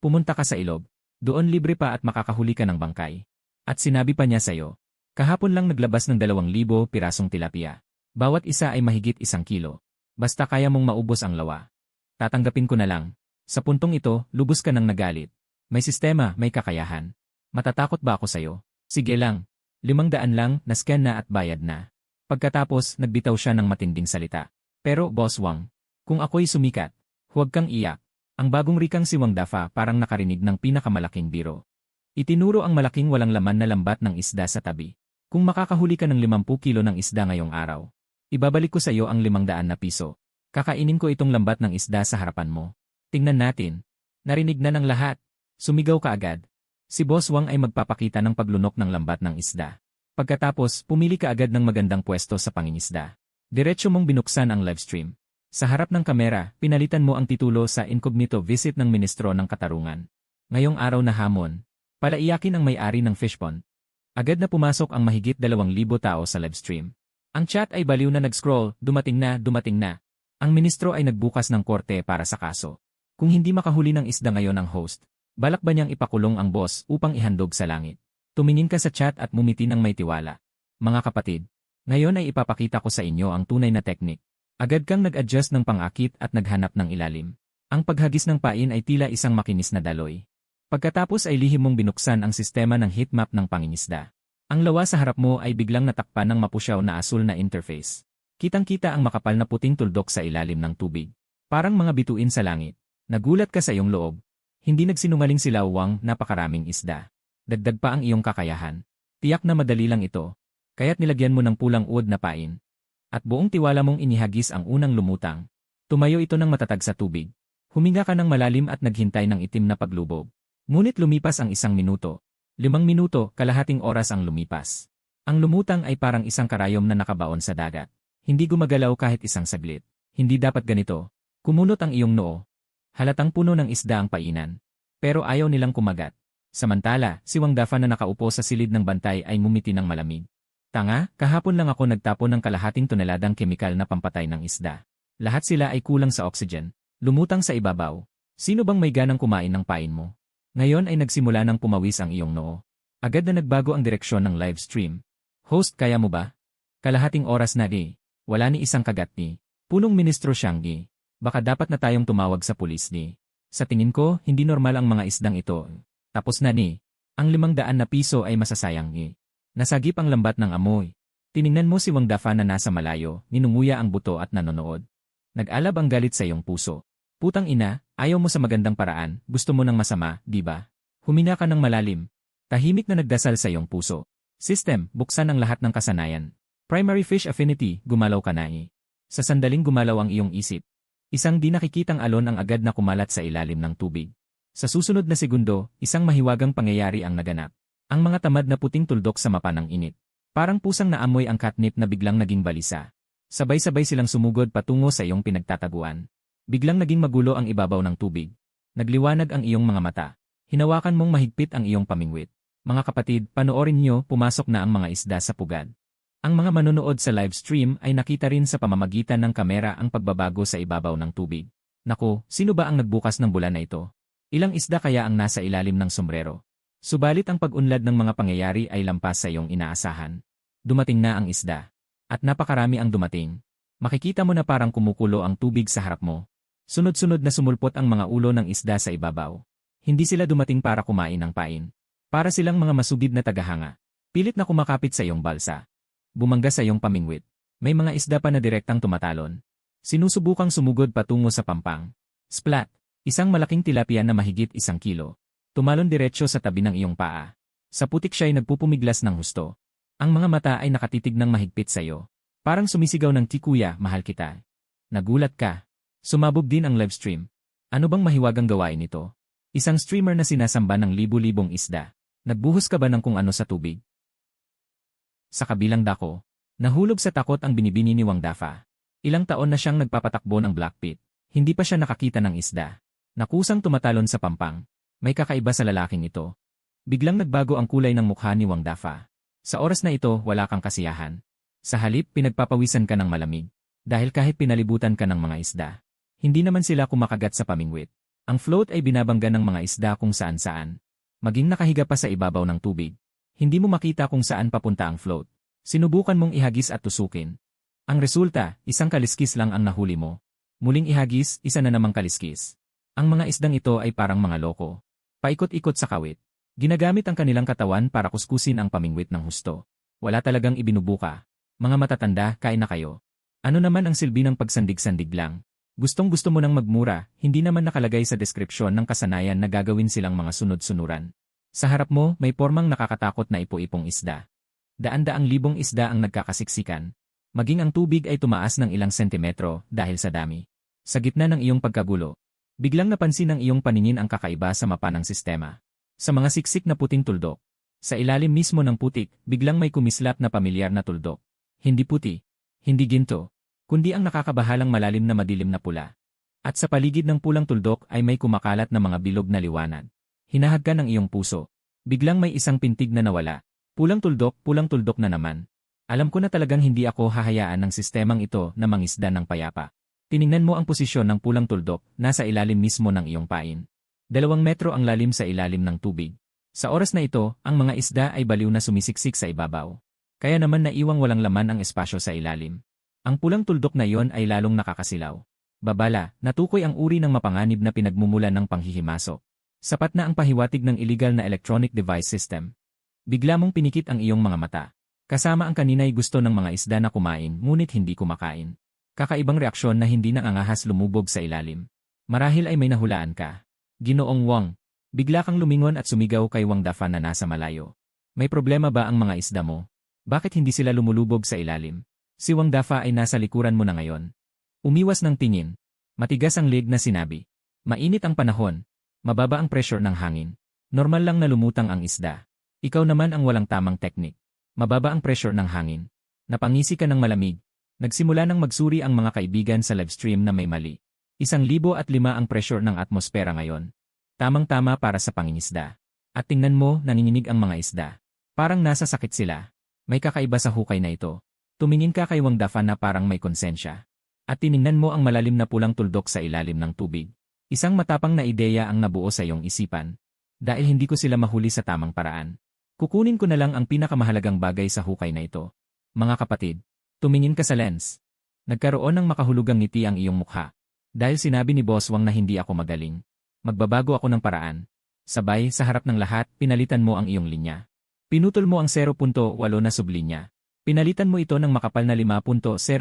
Pumunta ka sa ilog. Doon libre pa at makakahuli ka ng bangkay. At sinabi pa niya sa'yo. Kahapon lang naglabas ng 2,000 pirasong tilapia. Bawat isa ay mahigit 1 kilo. Basta kaya mong maubos ang lawa. Tatanggapin ko na lang. Sa puntong ito, lubos ka ng nagalit. May sistema, may kakayahan. Matatakot ba ako sa'yo? Sige lang. 500 lang, nascan na at bayad na. Pagkatapos, nagbitaw siya ng matinding salita. Pero, Boss Wang, kung ako'y sumikat, huwag kang iyak. Ang bagong rikang si Wang Dafa parang nakarinig ng pinakamalaking biro. Itinuro ang malaking walang laman na lambat ng isda sa tabi. Kung makakahuli ka ng 50 kilo ng isda ngayong araw, ibabalik ko sa iyo ang 500 na piso. Kakainin ko itong lambat ng isda sa harapan mo. Tingnan natin. Narinig na ng lahat. Sumigaw ka agad. Si Boss Wang ay magpapakita ng paglunok ng lambat ng isda. Pagkatapos, pumili ka agad ng magandang pwesto sa pangingisda. Diretso mong binuksan ang livestream. Sa harap ng kamera, pinalitan mo ang titulo sa incognito visit ng Ministro ng Katarungan. Ngayong araw na hamon, palaiyakin ang may-ari ng fish pond. Agad na pumasok ang mahigit 2,000 tao sa livestream. Ang chat ay baliw na nag-scroll, dumating na. Ang ministro ay nagbukas ng korte para sa kaso. Kung hindi makahuli ng isda ngayon ang host, balak ba niyang ipakulong ang boss upang ihandog sa langit? Tumingin ka sa chat at mumiti ng may tiwala. Mga kapatid, ngayon ay ipapakita ko sa inyo ang tunay na teknik. Agad kang nag-adjust ng pang-akit at naghanap ng ilalim. Ang paghagis ng pain ay tila isang makinis na daloy. Pagkatapos ay lihim mong binuksan ang sistema ng heatmap ng pangingisda. Ang lawa sa harap mo ay biglang natakpan ng mapusyaw na asul na interface. Kitang-kita ang makapal na puting tuldok sa ilalim ng tubig. Parang mga bituin sa langit. Nagulat ka sa iyong loob. Hindi nagsinungaling si Lao Wang, napakaraming isda. Dagdag pa ang iyong kakayahan. Tiyak na madali lang ito. Kaya't nilagyan mo ng pulang uod na pain. At buong tiwala mong inihagis ang unang lumutang. Tumayo ito ng matatag sa tubig. Huminga ka ng malalim at naghintay ng itim na paglubog. Ngunit lumipas ang 1 minuto. 5 minuto, kalahating oras ang lumipas. Ang lumutang ay parang isang karayom na nakabaon sa dagat. Hindi gumagalaw kahit isang saglit. Hindi dapat ganito. Kumunot ang iyong noo. Halatang puno ng isda ang painan. Pero ayaw nilang kumagat. Samantala, si Wang Dafa na nakaupo sa silid ng bantay ay ngumiti ng malamig. Tanga, kahapon lang ako nagtapon ng kalahating toneladang kemikal na pampatay ng isda. Lahat sila ay kulang sa oxygen. Lumutang sa ibabaw. Sino bang may ganang kumain ng pain mo? Ngayon ay nagsimula ng pumawis ang iyong noo. Agad na nagbago ang direksyon ng live stream. Host, kaya mo ba? Kalahating oras na di. Wala ni isang kagat ni. Punong ministro siyang gi. Baka dapat na tayong tumawag sa pulis ni. Sa tingin ko, hindi normal ang mga isdang ito. Tapos na ni. Ang 500 na piso ay masasayang ni. Nasagip ang lambat ng amoy. Tiningnan mo si Wang Dafa na nasa malayo, ninunguya ang buto at nanonood. Nag-alab ang galit sa iyong puso. Putang ina, ayaw mo sa magandang paraan, gusto mo ng masama, di ba? Humina ka ng malalim. Tahimik na nagdasal sa iyong puso. System, buksan ang lahat ng kasanayan. Primary fish affinity, gumalaw ka na Sa sandaling gumalaw ang iyong isip. Isang di nakikitang alon ang agad na kumalat sa ilalim ng tubig. Sa susunod na segundo, isang mahiwagang pangyayari ang naganap. Ang mga tamad na puting tuldok sa mapa ng init. Parang pusang naamoy ang catnip na biglang naging balisa. Sabay-sabay silang sumugod patungo sa iyong pinagtataguan. Biglang naging magulo ang ibabaw ng tubig. Nagliwanag ang iyong mga mata. Hinawakan mong mahigpit ang iyong pamingwit. Mga kapatid, panoorin niyo, pumasok na ang mga isda sa pugad. Ang mga manonood sa live stream ay nakita rin sa pamamagitan ng kamera ang pagbabago sa ibabaw ng tubig. Naku, sino ba ang nagbukas ng bulan na ito? Ilang isda kaya ang nasa ilalim ng sombrero? Subalit ang pag-unlad ng mga pangyayari ay lampas sa iyong inaasahan. Dumating na ang isda. At napakarami ang dumating. Makikita mo na parang kumukulo ang tubig sa harap mo. Sunod-sunod na sumulpot ang mga ulo ng isda sa ibabaw. Hindi sila dumating para kumain ng pain. Para silang mga masugid na tagahanga. Pilit na kumakapit sa iyong balsa. Bumangga sa iyong pamingwit. May mga isda pa na direktang tumatalon. Sinusubukang sumugod patungo sa pampang. Splat! Isang malaking tilapia na mahigit 1 kilo. Tumalon diretsyo sa tabi ng iyong paa. Sa putik siya'y nagpupumiglas ng husto. Ang mga mata ay nakatitig ng mahigpit sa iyo. Parang sumisigaw ng tikuya, mahal kita. Nagulat ka. Sumabog din ang live stream. Ano bang mahiwagang gawain ito? Isang streamer na sinasamba ng libu-libong isda. Nagbuhos ka ba ng kung ano sa tubig? Sa kabilang dako, nahulog sa takot ang binibini ni Wang Dafa. Ilang taon na siyang nagpapatakbo ng Black Pit. Hindi pa siya nakakita ng isda. Nakusang tumatalon sa pampang. May kakaiba sa lalaking ito. Biglang nagbago ang kulay ng mukha ni Wang Dafa. Sa oras na ito, wala kang kasiyahan. Sa halip, pinagpapawisan ka ng malamig. Dahil kahit pinalibutan ka ng mga isda, hindi naman sila kumakagat sa pamingwit. Ang float ay binabangga ng mga isda kung saan-saan. Maging nakahiga pa sa ibabaw ng tubig. Hindi mo makita kung saan papunta ang float. Sinubukan mong ihagis at tusukin. Ang resulta, isang kaliskis lang ang nahuli mo. Muling ihagis, isa na namang kaliskis. Ang mga isdang ito ay parang mga loko. Paikot-ikot sa kawit. Ginagamit ang kanilang katawan para kuskusin ang pamingwit ng husto. Wala talagang ibinubuka. Mga matatanda, kain na kayo. Ano naman ang silbi ng pagsandig-sandig lang? Gustong-gusto mo nang magmura, hindi naman nakalagay sa deskripsyon ng kasanayan na gagawin silang mga sunod-sunuran. Sa harap mo, may pormang nakakatakot na ipo-ipong isda. Daan-daang libong isda ang nagkakasiksikan. Maging ang tubig ay tumaas ng ilang sentimetro dahil sa dami. Sa gitna ng iyong pagkagulo, biglang napansin ng iyong paningin ang kakaiba sa mapa ng sistema. Sa mga siksik na puting tuldok. Sa ilalim mismo ng putik, biglang may kumislap na pamilyar na tuldok. Hindi puti, hindi ginto, kundi ang nakakabahalang malalim na madilim na pula. At sa paligid ng pulang tuldok ay may kumakalat na mga bilog na liwanag. Hinahagkan ng iyong puso. Biglang may isang pintig na nawala. Pulang tuldok na naman. Alam ko na talagang hindi ako hahayaan ng sistemang ito na mangisda ng payapa. Tiningnan mo ang posisyon ng pulang tuldok, nasa ilalim mismo ng iyong pain. 2 metro ang lalim sa ilalim ng tubig. Sa oras na ito, ang mga isda ay baliw na sumisiksik sa ibabaw. Kaya naman naiwang walang laman ang espasyo sa ilalim. Ang pulang tuldok na iyon ay lalong nakakasilaw. Babala, natukoy ang uri ng mapanganib na pinagmumulan ng panghihimasok. Sapat na ang pahiwatig ng illegal na electronic device system. Bigla mong pinikit ang iyong mga mata. Kasama ang kanina'y gusto ng mga isda na kumain ngunit hindi kumakain. Kakaibang reaksyon na hindi nangangahas lumubog sa ilalim. Marahil ay may nahulaan ka. Ginoong Wang. Bigla kang lumingon at sumigaw kay Wang Dafa na nasa malayo. May problema ba ang mga isda mo? Bakit hindi sila lumulubog sa ilalim? Si Wang Dafa ay nasa likuran mo na ngayon. Umiwas ng tingin. Matigas ang leg na sinabi. Mainit ang panahon. Mababa ang pressure ng hangin. Normal lang na lumutang ang isda. Ikaw naman ang walang tamang teknik. Mababa ang pressure ng hangin. Napangisi ka ng malamig. Nagsimula nang magsuri ang mga kaibigan sa livestream na may mali. 1,005 ang pressure ng atmosfera ngayon. Tamang-tama para sa pangingisda. At tingnan mo, nanginginig ang mga isda. Parang nasa sakit sila. May kakaiba sa hukay na ito. Tumingin ka kay Wang Dafa na parang may konsensya. At tiningnan mo ang malalim na pulang tuldok sa ilalim ng tubig. Isang matapang na ideya ang nabuo sa iyong isipan. Dahil hindi ko sila mahuli sa tamang paraan. Kukunin ko na lang ang pinakamahalagang bagay sa hukay na ito. Mga kapatid, tumingin ka sa lens. Nagkaroon ng makahulugang ngiti ang iyong mukha. Dahil sinabi ni Boss Wang na hindi ako magaling. Magbabago ako ng paraan. Sabay, sa harap ng lahat, pinalitan mo ang iyong linya. Pinutol mo ang 0.8 na sublinya. Pinalitan mo ito ng makapal na 5.0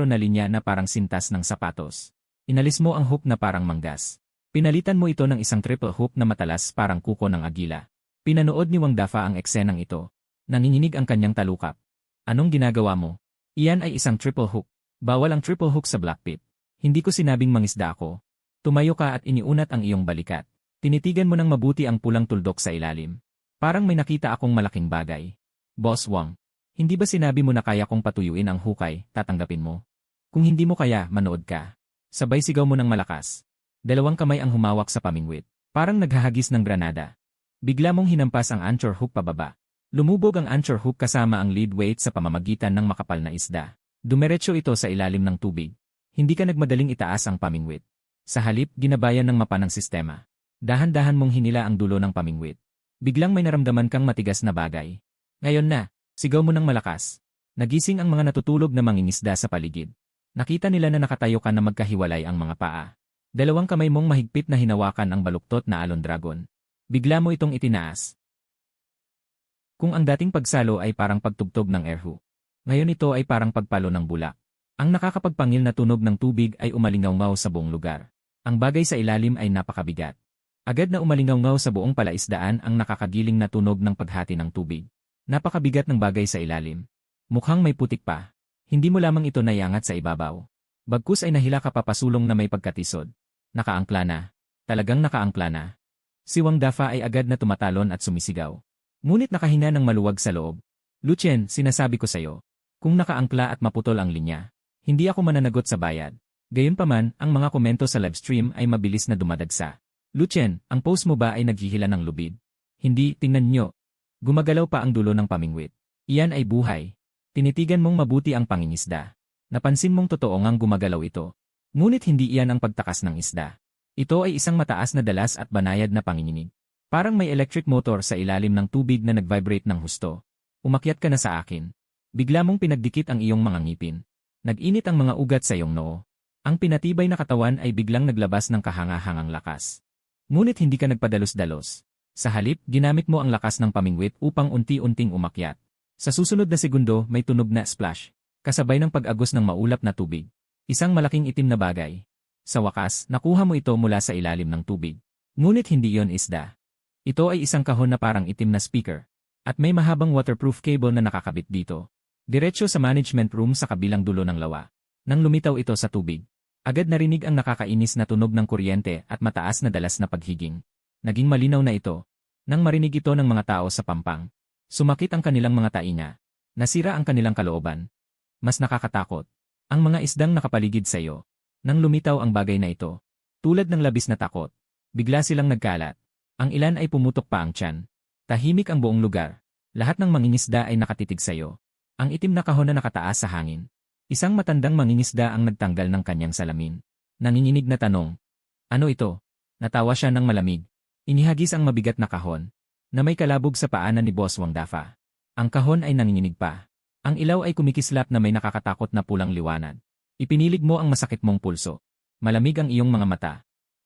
na linya na parang sintas ng sapatos. Inalis mo ang hook na parang manggas. Pinalitan mo ito ng isang triple hook na matalas parang kuko ng agila. Pinanood ni Wang Dafa ang eksenang ito. Nanginginig ang kanyang talukap. Anong ginagawa mo? Iyan ay isang triple hook. Bawal ang triple hook sa Black Pit. Hindi ko sinabing mangisda ako. Tumayo ka at iniunat ang iyong balikat. Tinitigan mo ng mabuti ang pulang tuldok sa ilalim. Parang may nakita akong malaking bagay. Boss Wang. Hindi ba sinabi mo na kaya kong patuyuin ang hukay, tatanggapin mo? Kung hindi mo kaya, manood ka. Sabay sigaw mo ng malakas. Dalawang kamay ang humawak sa pamingwit. Parang naghahagis ng granada. Bigla mong hinampas ang anchor hook pababa. Lumubog ang anchor hook kasama ang lead weight sa pamamagitan ng makapal na isda. Dumiretso ito sa ilalim ng tubig. Hindi ka nagmadaling itaas ang pamingwit. Sa halip, ginabayan ng mapa ng sistema. Dahan-dahan mong hinila ang dulo ng pamingwit. Biglang may naramdaman kang matigas na bagay. Ngayon na. Sigaw mo ng malakas. Nagising ang mga natutulog na mangingisda sa paligid. Nakita nila na nakatayo ka na magkahiwalay ang mga paa. Dalawang kamay mong mahigpit na hinawakan ang baluktot na alon dragon. Bigla mo itong itinaas. Kung ang dating pagsalo ay parang pagtugtog ng airhook, ngayon ito ay parang pagpalo ng bulak. Ang nakakapagpangil na tunog ng tubig ay umalingaw-ngaw sa buong lugar. Ang bagay sa ilalim ay napakabigat. Agad na umalingaw-ngaw sa buong palaisdaan ang nakakagiling na tunog ng paghati ng tubig. Napakabigat ng bagay sa ilalim. Mukhang may putik pa. Hindi mo lamang ito naiangat sa ibabaw. Bagkus ay nahila ka papasulong na may pagkatisod. Nakaangkla na. Talagang nakaangkla na. Si Wang Dafa ay agad na tumatalon at sumisigaw. Ngunit nakahina ng maluwag sa loob. Luchen, sinasabi ko sa'yo. Kung nakaangkla at maputol ang linya, hindi ako mananagot sa bayad. Gayunpaman, ang mga komento sa livestream ay mabilis na dumadagsa. Luchen, ang post mo ba ay naghihila ng lubid? Hindi, tingnan nyo. Gumagalaw pa ang dulo ng pamingwit. Iyan ay buhay. Tinitigan mong mabuti ang pangingisda. Napansin mong totoo ngang gumagalaw ito. Ngunit hindi iyan ang pagtakas ng isda. Ito ay isang mataas na dalas at banayad na panginginig. Parang may electric motor sa ilalim ng tubig na nag-vibrate ng husto. Umakyat ka na sa akin. Bigla mong pinagdikit ang iyong mga ngipin. Nag-init ang mga ugat sa iyong noo. Ang pinatibay na katawan ay biglang naglabas ng kahanga-hangang lakas. Ngunit hindi ka nagpadalos-dalos. Sa halip, ginamit mo ang lakas ng pamingwit upang unti-unting umakyat. Sa susunod na segundo, may tunog na splash, kasabay ng pag-agos ng maulap na tubig. Isang malaking itim na bagay. Sa wakas, nakuha mo ito mula sa ilalim ng tubig. Ngunit hindi iyon isda. Ito ay isang kahon na parang itim na speaker. At may mahabang waterproof cable na nakakabit dito. Diretso sa management room sa kabilang dulo ng lawa. Nang lumitaw ito sa tubig, agad narinig ang nakakainis na tunog ng kuryente at mataas na dalas na paghiging. Naging malinaw na ito. Nang marinig ito ng mga tao sa pampang, sumakit ang kanilang mga tainga. Nasira ang kanilang kalooban. Mas nakakatakot. Ang mga isdang nakapaligid sa iyo. Nang lumitaw ang bagay na ito, tulad ng labis na takot, bigla silang nagkalat. Ang ilan ay pumutok pa ang tiyan. Tahimik ang buong lugar. Lahat ng mangingisda ay nakatitig sa iyo. Ang itim na kahon na nakataas sa hangin. Isang matandang mangingisda ang nagtanggal ng kanyang salamin. Nanginginig na tanong. Ano ito? Natawa siya ng malamig. Inihagis ang mabigat na kahon, na may kalabog sa paanan ni Boss Wang Dafa. Ang kahon ay nanginginig pa. Ang ilaw ay kumikislap na may nakakatakot na pulang liwanag. Ipinilig mo ang masakit mong pulso. Malamig ang iyong mga mata.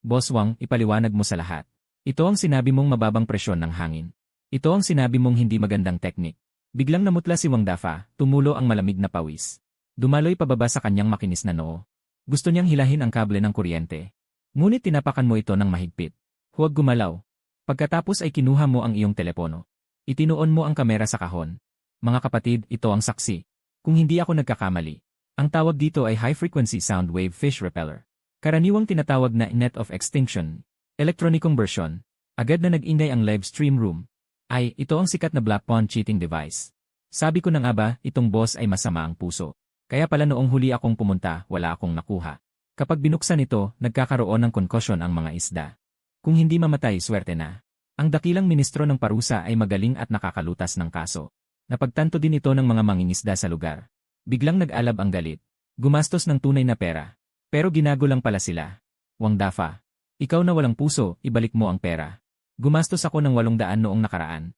Boss Wang, ipaliwanag mo sa lahat. Ito ang sinabi mong mababang presyon ng hangin. Ito ang sinabi mong hindi magandang teknik. Biglang namutla si Wang Dafa, tumulo ang malamig na pawis. Dumaloy pababa sa kanyang makinis na noo. Gusto niyang hilahin ang kable ng kuryente. Ngunit tinapakan mo ito ng mahigpit. Huwag gumalaw. Pagkatapos ay kinuha mo ang iyong telepono. Itinuon mo ang kamera sa kahon. Mga kapatid, ito ang saksi. Kung hindi ako nagkakamali, ang tawag dito ay high-frequency sound wave fish repeller. Karaniwang tinatawag na net of extinction. Elektronikong version. Agad na nag-ingay ang live stream room. Ay, ito ang sikat na black pawn cheating device. Sabi ko na nga ba, itong boss ay masama ang puso. Kaya pala noong huli akong pumunta, wala akong nakuha. Kapag binuksan ito, nagkakaroon ng concussion ang mga isda. Kung hindi mamatay, swerte na. Ang dakilang ministro ng parusa ay magaling at nakakalutas ng kaso. Napagtanto din ito ng mga mangingisda sa lugar. Biglang nag-alab ang galit. Gumastos ng tunay na pera. Pero ginago lang pala sila. Wang Dafa. Ikaw na walang puso, ibalik mo ang pera. Gumastos ako ng 800 noong nakaraan.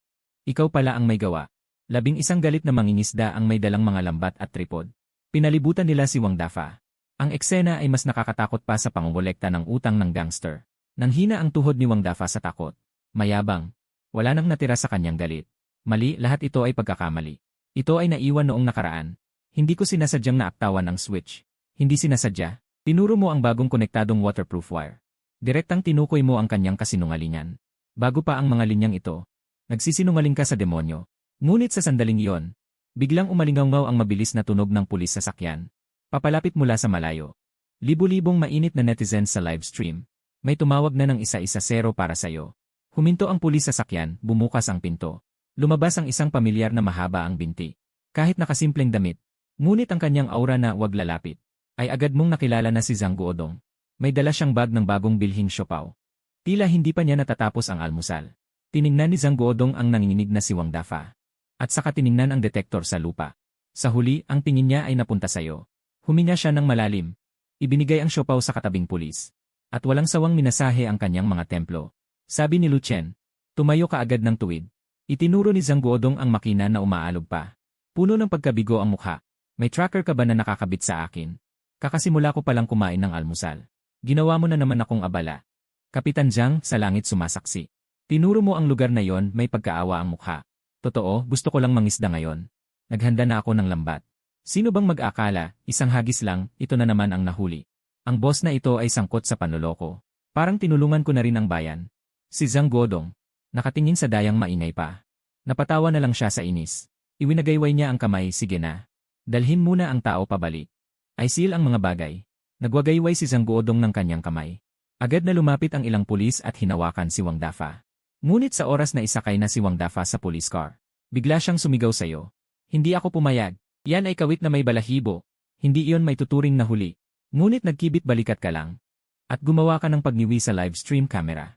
Ikaw pala ang may gawa. 11 galit na mangingisda ang may dalang mga lambat at tripod. Pinalibutan nila si Wang Dafa. Ang eksena ay mas nakakatakot pa sa pangongolekta ng utang ng gangster. Nanghina ang tuhod ni Wang Dafa sa takot. Mayabang. Wala nang natira sa kanyang galit. Mali, lahat ito ay pagkakamali. Ito ay naiwan noong nakaraan. Hindi ko sinasadyang naaktawan ang switch. Hindi sinasadya. Tinuro mo ang bagong konektadong waterproof wire. Direktang tinukoy mo ang kanyang kasinungalingan. Bago pa ang mga linyang ito, nagsisinungaling ka sa demonyo. Ngunit sa sandaling iyon, biglang umalingaw ang mabilis na tunog ng pulis sa sakyan. Papalapit mula sa malayo. Libu-libong mainit na netizens sa live stream. May tumawag na ng isa-isa 0 para sa'yo. Huminto ang pulis sa sakyan, bumukas ang pinto. Lumabas ang isang pamilyar na mahaba ang binti. Kahit nakasimpleng damit, ngunit ang kanyang aura na wag lalapit, ay agad mong nakilala na si Zhang Guodong. May dala siyang bag ng bagong bilhing siopaw. Tila hindi pa niya natatapos ang almusal. Tiningnan ni Zhang Guodong ang nanginginig na si Wang Dafa. At saka tiningnan ang detektor sa lupa. Sa huli, ang tingin niya ay napunta sa'yo. Huminga siya ng malalim. Ibinigay ang siopaw sa katabing pulis. At walang sawang minasahe ang kanyang mga templo. Sabi ni Lu Chen, tumayo ka agad ng tuwid. Itinuro ni Zhang Guodong ang makina na umaalog pa. Puno ng pagkabigo ang mukha. May tracker ka ba na nakakabit sa akin? Kakasimula ko palang kumain ng almusal. Ginawa mo na naman akong abala. Kapitan Zhang, sa langit sumasaksi. Tinuro mo ang lugar na yon, may pagkaawa ang mukha. Totoo, gusto ko lang mangisda ngayon. Naghanda na ako ng lambat. Sino bang mag-akala, isang hagis lang, ito na naman ang nahuli. Ang boss na ito ay sangkot sa panloloko. Parang tinulungan ko na rin ang bayan. Si Zhang Guodong, nakatingin sa dayang maingay pa. Napatawa na lang siya sa inis. Iwinagayway niya ang kamay, sige na. Dalhin muna ang tao pabalik. Ay seal ang mga bagay. Nagwagayway si Zhang Guodong ng kanyang kamay. Agad na lumapit ang ilang pulis at hinawakan si Wang Dafa. Ngunit sa oras na isakay na si Wang Dafa sa police car, bigla siyang sumigaw sa'yo. Hindi ako pumayag. Yan ay kawit na may balahibo. Hindi iyon may tuturing na huli. Ngunit nagkibit balikat ka lang. At gumawa ka ng pagniwi sa live stream camera.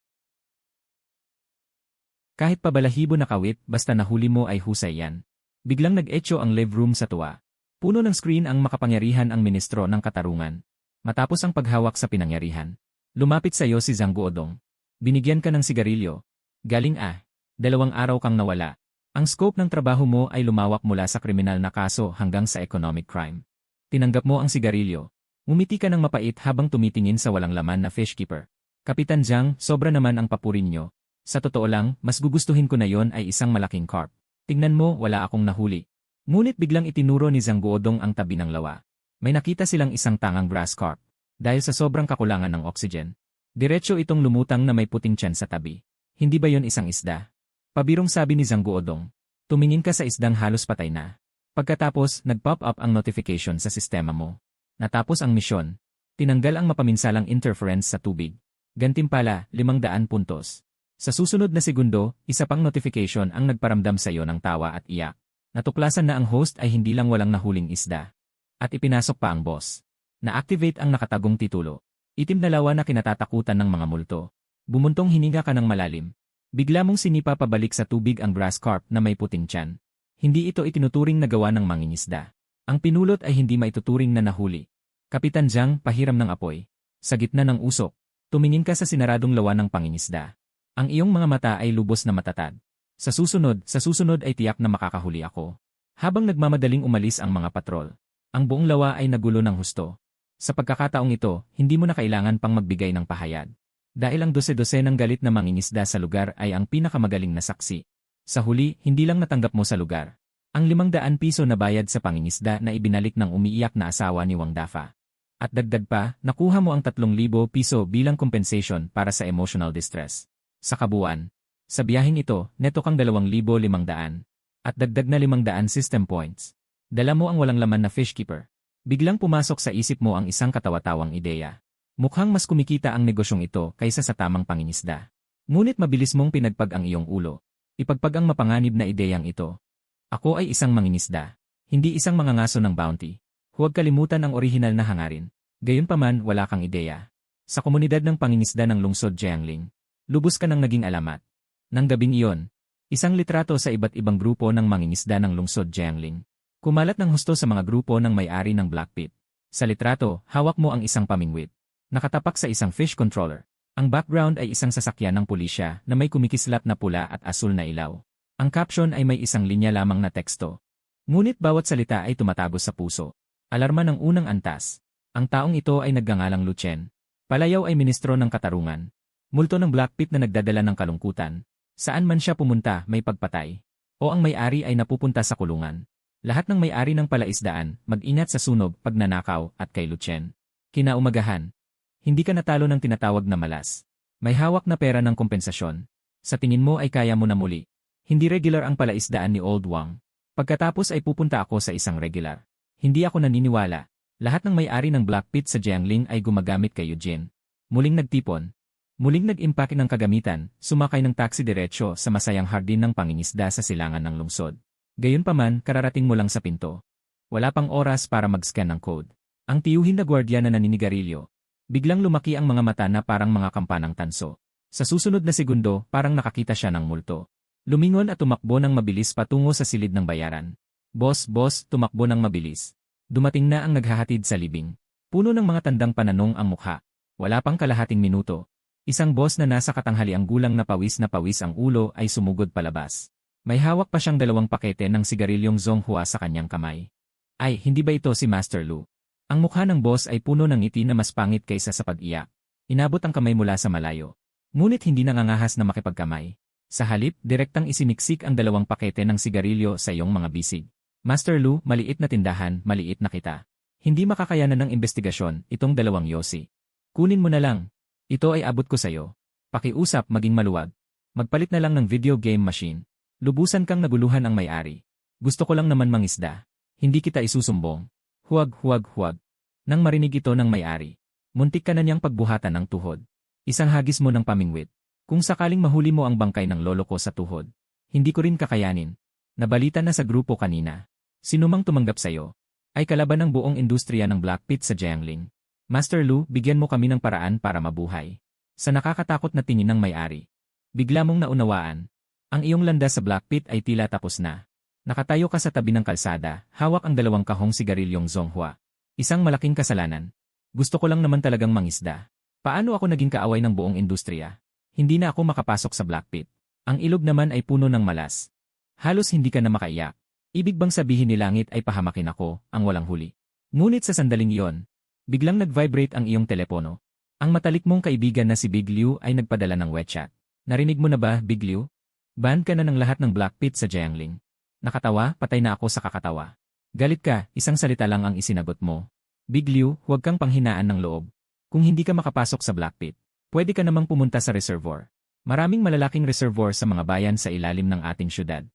Kahit pa balahibo na kawit, basta nahuli mo ay husay yan. Biglang nag-etyo ang live room sa tuwa. Puno ng screen ang makapangyarihan ang ministro ng katarungan. Matapos ang paghawak sa pinangyarihan, lumapit sa iyo si Zhang Guodong. Binigyan ka ng sigarilyo. Galing 2 araw kang nawala. Ang scope ng trabaho mo ay lumawak mula sa kriminal na kaso hanggang sa economic crime. Tinanggap mo ang sigarilyo. Ngumiti ka ng mapait habang tumitingin sa walang laman na fishkeeper. Kapitan Zhang, sobra naman ang papurin nyo. Sa totoo lang, mas gugustuhin ko na yon ay isang malaking carp. Tingnan mo, wala akong nahuli. Ngunit biglang itinuro ni Zhang Guodong ang tabi ng lawa. May nakita silang isang tangang grass carp. Dahil sa sobrang kakulangan ng oxygen, diretso itong lumutang na may puting tiyan sa tabi. Hindi ba yon isang isda? Pabirong sabi ni Zhang Guodong. Tumingin ka sa isdang halos patay na. Pagkatapos, nag-pop up ang notification sa sistema mo. Natapos ang misyon. Tinanggal ang mapaminsalang interference sa tubig. Gantimpala, 500 puntos. Sa susunod na segundo, isa pang notification ang nagparamdam sa iyo ng tawa at iyak. Natuklasan na ang host ay hindi lang walang nahuling isda. At ipinasok pa ang boss. Na-activate ang nakatagong titulo. Itim na lawa na kinatatakutan ng mga multo. Bumuntong hininga ka ng malalim. Bigla mong sinipa pabalik sa tubig ang grass carp na may puting tiyan. Hindi ito itinuturing na gawa ng mangingisda. Ang pinulot ay hindi maituturing na nahuli. Kapitan Zhang, pahiram ng apoy. Sa gitna ng usok, tumingin ka sa sinaradong lawa ng pangingisda. Ang iyong mga mata ay lubos na matatag. Sa susunod ay tiyak na makakahuli ako. Habang nagmamadaling umalis ang mga patrol, ang buong lawa ay nagulo ng husto. Sa pagkakataong ito, hindi mo na kailangan pang magbigay ng pahayag. Dahil ang dose-dose ng galit na mangingisda sa lugar ay ang pinakamagaling na saksi. Sa huli, hindi lang natanggap mo sa lugar ang 500 piso na bayad sa pangingisda na ibinalik ng umiiyak na asawa ni Wang Dafa. At dagdag pa, nakuha mo ang 3,000 piso bilang compensation para sa emotional distress. Sa kabuuan, sa biyaheng ito, neto kang 2,500 at dagdag na 500 system points. Dala mo ang walang laman na fishkeeper. Biglang pumasok sa isip mo ang isang katawa-tawang ideya. Mukhang mas kumikita ang negosyong ito kaysa sa tamang pangingisda. Ngunit mabilis mong pinagpag ang iyong ulo. Ipagpag ang mapanganib na ideyang ito. Ako ay isang mangingisda, hindi isang mangangaso ng bounty. Huwag kalimutan ang orihinal na hangarin. Gayunpaman, wala kang ideya. Sa komunidad ng pangingisda ng lungsod Jiangling, lubos ka nang naging alamat. Nang gabing iyon, isang litrato sa iba't ibang grupo ng mangingisda ng lungsod Jiangling. Kumalat ng husto sa mga grupo ng may-ari ng Black Pit. Sa litrato, hawak mo ang isang pamingwit. Nakatapak sa isang fish controller. Ang background ay isang sasakyan ng pulisya na may kumikislap na pula at asul na ilaw. Ang caption ay may isang linya lamang na teksto. Ngunit bawat salita ay tumatagos sa puso. Alarma ng unang antas. Ang taong ito ay nagngangalang Lu Chen. Palayaw ay ministro ng katarungan. Multo ng Black Pit na nagdadala ng kalungkutan. Saan man siya pumunta, may pagpatay. O ang may-ari ay napupunta sa kulungan. Lahat ng may-ari ng palaisdaan, mag-ingat sa sunog, pagnanakaw, at kay Lucien. Kinaumagahan. Hindi ka natalo ng tinatawag na malas. May hawak na pera ng kompensasyon. Sa tingin mo ay kaya mo na muli. Hindi regular ang palaisdaan ni Old Wang. Pagkatapos ay pupunta ako sa isang regular. Hindi ako naniniwala. Lahat ng may-ari ng Black Pit sa Jiangling ay gumagamit kay Eugene. Muling nagtipon. Muling nag-impake ng kagamitan, sumakay ng taxi diretsyo sa masayang hardin ng pangingisda sa silangan ng lungsod. Gayunpaman, kararating mo lang sa pinto. Wala pang oras para mag-scan ng code. Ang tiyuhin na gwardiya na naninigarilyo. Biglang lumaki ang mga mata na parang mga kampanang tanso. Sa susunod na segundo, parang nakakita siya ng multo. Lumingon at tumakbo ng mabilis patungo sa silid ng bayaran. Boss, tumakbo ng mabilis. Dumating na ang naghahatid sa libing. Puno ng mga tandang pananong ang mukha. Wala pang kalahating minuto. Isang boss na nasa katanghaliang gulang na pawis ang ulo ay sumugod palabas. May hawak pa siyang 2 pakete ng sigarilyong Zonghua sa kanyang kamay. Ay, hindi ba ito si Master Lu? Ang mukha ng boss ay puno ng ngiti na mas pangit kaysa sa pag-iyak. Inabot ang kamay mula sa malayo. Ngunit hindi nangangahas na makipagkamay. Sa halip, direktang isiniksik ang 2 pakete ng sigarilyo sa iyong mga bisig. Master Lu, maliit na tindahan, maliit na kita. Hindi makakayanan ng investigasyon, itong 2 yosi. Kunin mo na lang. Ito ay abot ko sa'yo. Pakiusap, maging maluwag. Magpalit na lang ng video game machine. Lubusan kang naguluhan ang may-ari. Gusto ko lang naman mangisda. Hindi kita isusumbong. Huwag. Nang marinig ito ng may-ari, muntik ka na niyang pagbuhatan ng tuhod. Isang hagis mo ng pamingwit. Kung sakaling mahuli mo ang bangkay ng lolo ko sa tuhod, hindi ko rin kakayanin. Nabalita na sa grupo kanina. Sinumang tumanggap sa'yo ay kalaban ng buong industriya ng Black Pit sa Jiangling. Master Lu, bigyan mo kami ng paraan para mabuhay. Sa nakakatakot na tingin ng may-ari, bigla mong naunawaan. Ang iyong landas sa Black Pit ay tila tapos na. Nakatayo ka sa tabi ng kalsada, hawak ang 2 kahong sigarilyong Zonghua. Isang malaking kasalanan. Gusto ko lang naman talagang mangisda. Paano ako naging kaaway ng buong industriya? Hindi na ako makapasok sa Black Pit. Ang ilog naman ay puno ng malas. Halos hindi ka na makaiyak. Ibig bang sabihin ni langit ay pahamakin ako, ang walang huli? Ngunit sa sandaling iyon, biglang nag-vibrate ang iyong telepono. Ang matalik mong kaibigan na si Big Liu ay nagpadala ng WeChat. Narinig mo na ba, Big Liu? Ban ka na ng lahat ng Black Pit sa Jiangling. Nakatawa, patay na ako sa kakatawa. Galit ka, isang salita lang ang isinagot mo. Big Liu, huwag kang panghinaan ng loob. Kung hindi ka makapasok sa Black Pit, pwede ka namang pumunta sa reservoir. Maraming malalaking reservoir sa mga bayan sa ilalim ng ating syudad.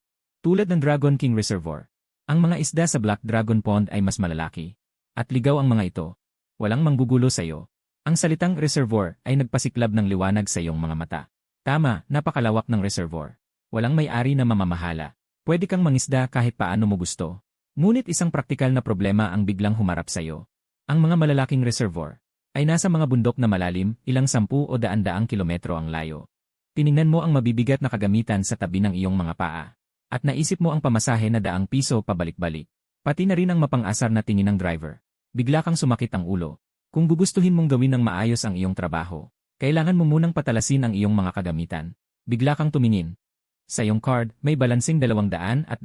Tulad ng Dragon King Reservoir. Ang mga isda sa Black Dragon Pond ay mas malalaki. At ligaw ang mga ito. Walang manggugulo sa iyo. Ang salitang reservoir ay nagpasiklab ng liwanag sa iyong mga mata. Tama, napakalawak ng reservoir. Walang may-ari na mamamahala. Pwede kang mangisda kahit paano mo gusto. Ngunit isang praktikal na problema ang biglang humarap sa iyo. Ang mga malalaking reservoir ay nasa mga bundok na malalim, ilang 10 o 100 kilometro ang layo. Tiningnan mo ang mabibigat na kagamitan sa tabi ng iyong mga paa. At naisip mo ang pamasahe na ₱100 pabalik-balik. Pati na rin ang mapang-asar na tingin ng driver. Bigla kang sumakit ang ulo. Kung gugustuhin mong gawin ng maayos ang iyong trabaho, kailangan mo munang patalasin ang iyong mga kagamitan. Bigla kang tumingin. Sa iyong card, may balansing 225,800.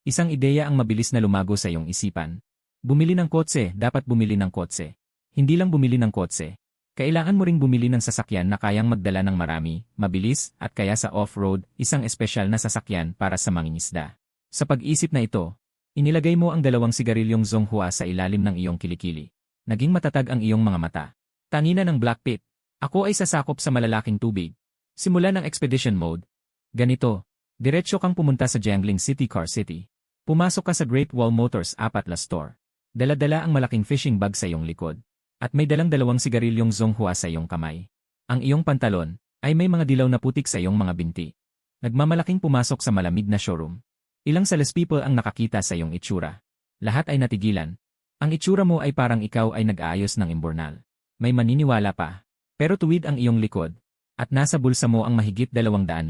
Isang ideya ang mabilis na lumago sa iyong isipan. Bumili ng kotse, dapat bumili ng kotse. Hindi lang bumili ng kotse. Kailangan mo ring bumili ng sasakyan na kayang magdala ng marami, mabilis, at kaya sa off-road, isang espesyal na sasakyan para sa mangingisda. Sa pag-isip na ito, inilagay mo ang 2 sigarilyong Zonghua sa ilalim ng iyong kilikili. Naging matatag ang iyong mga mata. Tangina ng Black Pit. Ako ay sasakop sa malalaking tubig. Simula ng expedition mode. Ganito, diretsyo kang pumunta sa Jiangling City Car City. Pumasok ka sa Great Wall Motors Apatla Store. Dala-dala ang malaking fishing bag sa iyong likod. At may dalang 2 sigarilyong Zonghua sa iyong kamay. Ang iyong pantalon ay may mga dilaw na putik sa iyong mga binti. Nagmamalaking pumasok sa malamig na showroom. Ilang salespeople ang nakakita sa iyong itsura. Lahat ay natigilan. Ang itsura mo ay parang ikaw ay nag-aayos ng imbornal. May maniniwala pa. Pero tuwid ang iyong likod. At nasa bulsa mo ang mahigit 200,000.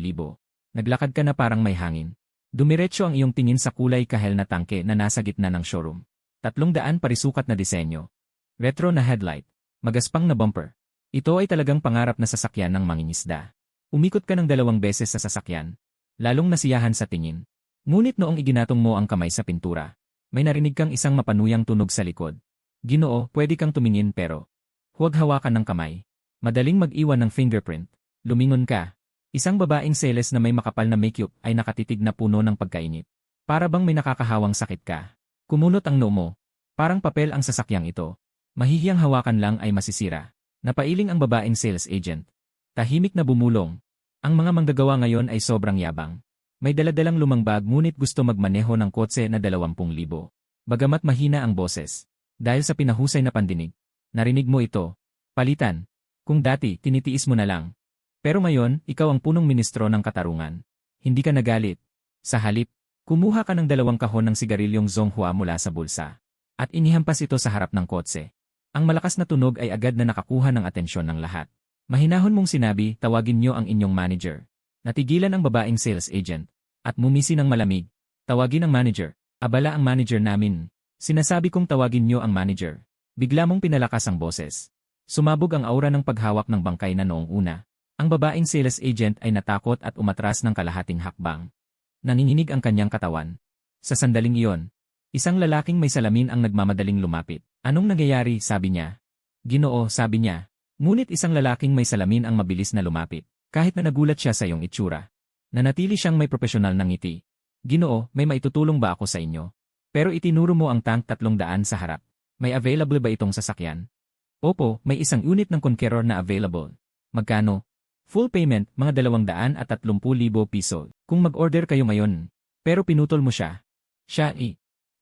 Naglakad ka na parang may hangin. Dumiretso ang iyong tingin sa kulay kahel na tangke na nasa gitna ng showroom. 300 parisukat na disenyo. Retro na headlight. Magaspang na bumper. Ito ay talagang pangarap na sasakyan ng mangingisda. Umikot ka ng 2 beses sa sasakyan. Lalong nasiyahan sa tingin. Ngunit noong iginatong mo ang kamay sa pintura, may narinig kang isang mapanuyang tunog sa likod. Ginoo, pwede kang tumingin pero huwag hawakan ng kamay. Madaling mag-iwan ng fingerprint. Lumingon ka. Isang babaeng seles na may makapal na makeup ay nakatitig na puno ng pagkainit. Para bang may nakakahawang sakit ka. Kumunot ang noo mo. Parang papel ang sasakyang ito. Mahihiyang hawakan lang ay masisira. Napailing ang babaeng sales agent. Tahimik na bumulong. Ang mga manggagawa ngayon ay sobrang yabang. May daladalang lumang bag ngunit gusto magmaneho ng kotse na 20,000. Bagamat mahina ang boses. Dahil sa pinahusay na pandinig. Narinig mo ito. Palitan. Kung dati, tinitiis mo na lang. Pero ngayon, ikaw ang punong ministro ng katarungan. Hindi ka nagalit. Sa halip, kumuha ka ng 2 kahon ng sigarilyong Zonghua mula sa bulsa. At inihampas ito sa harap ng kotse. Ang malakas na tunog ay agad na nakakuha ng atensyon ng lahat. Mahinahon mong sinabi, tawagin niyo ang inyong manager. Natigilan ang babaeng sales agent. At mumisi ng malamig. Tawagin ang manager. Abala ang manager namin. Sinasabi kong tawagin niyo ang manager. Bigla mong pinalakas ang boses. Sumabog ang aura ng paghawak ng bangkay na noong una. Ang babaeng sales agent ay natakot at umatras ng kalahating hakbang. Nanginginig ang kanyang katawan. Sa sandaling iyon, isang lalaking may salamin ang nagmamadaling lumapit. Anong nangyayari, sabi niya. Ginoo, sabi niya. Ngunit isang lalaking may salamin ang mabilis na lumapit. Kahit na nagulat siya sa iyong itsura. Nanatili siyang may profesional na ngiti. Ginoo, may maitutulong ba ako sa inyo? Pero itinuro mo ang tank 300 sa harap. May available ba itong sasakyan? Opo, may isang unit ng Conqueror na available. Magkano? Full payment, mga 230,000 piso. Kung mag-order kayo ngayon. Pero pinutol mo siya.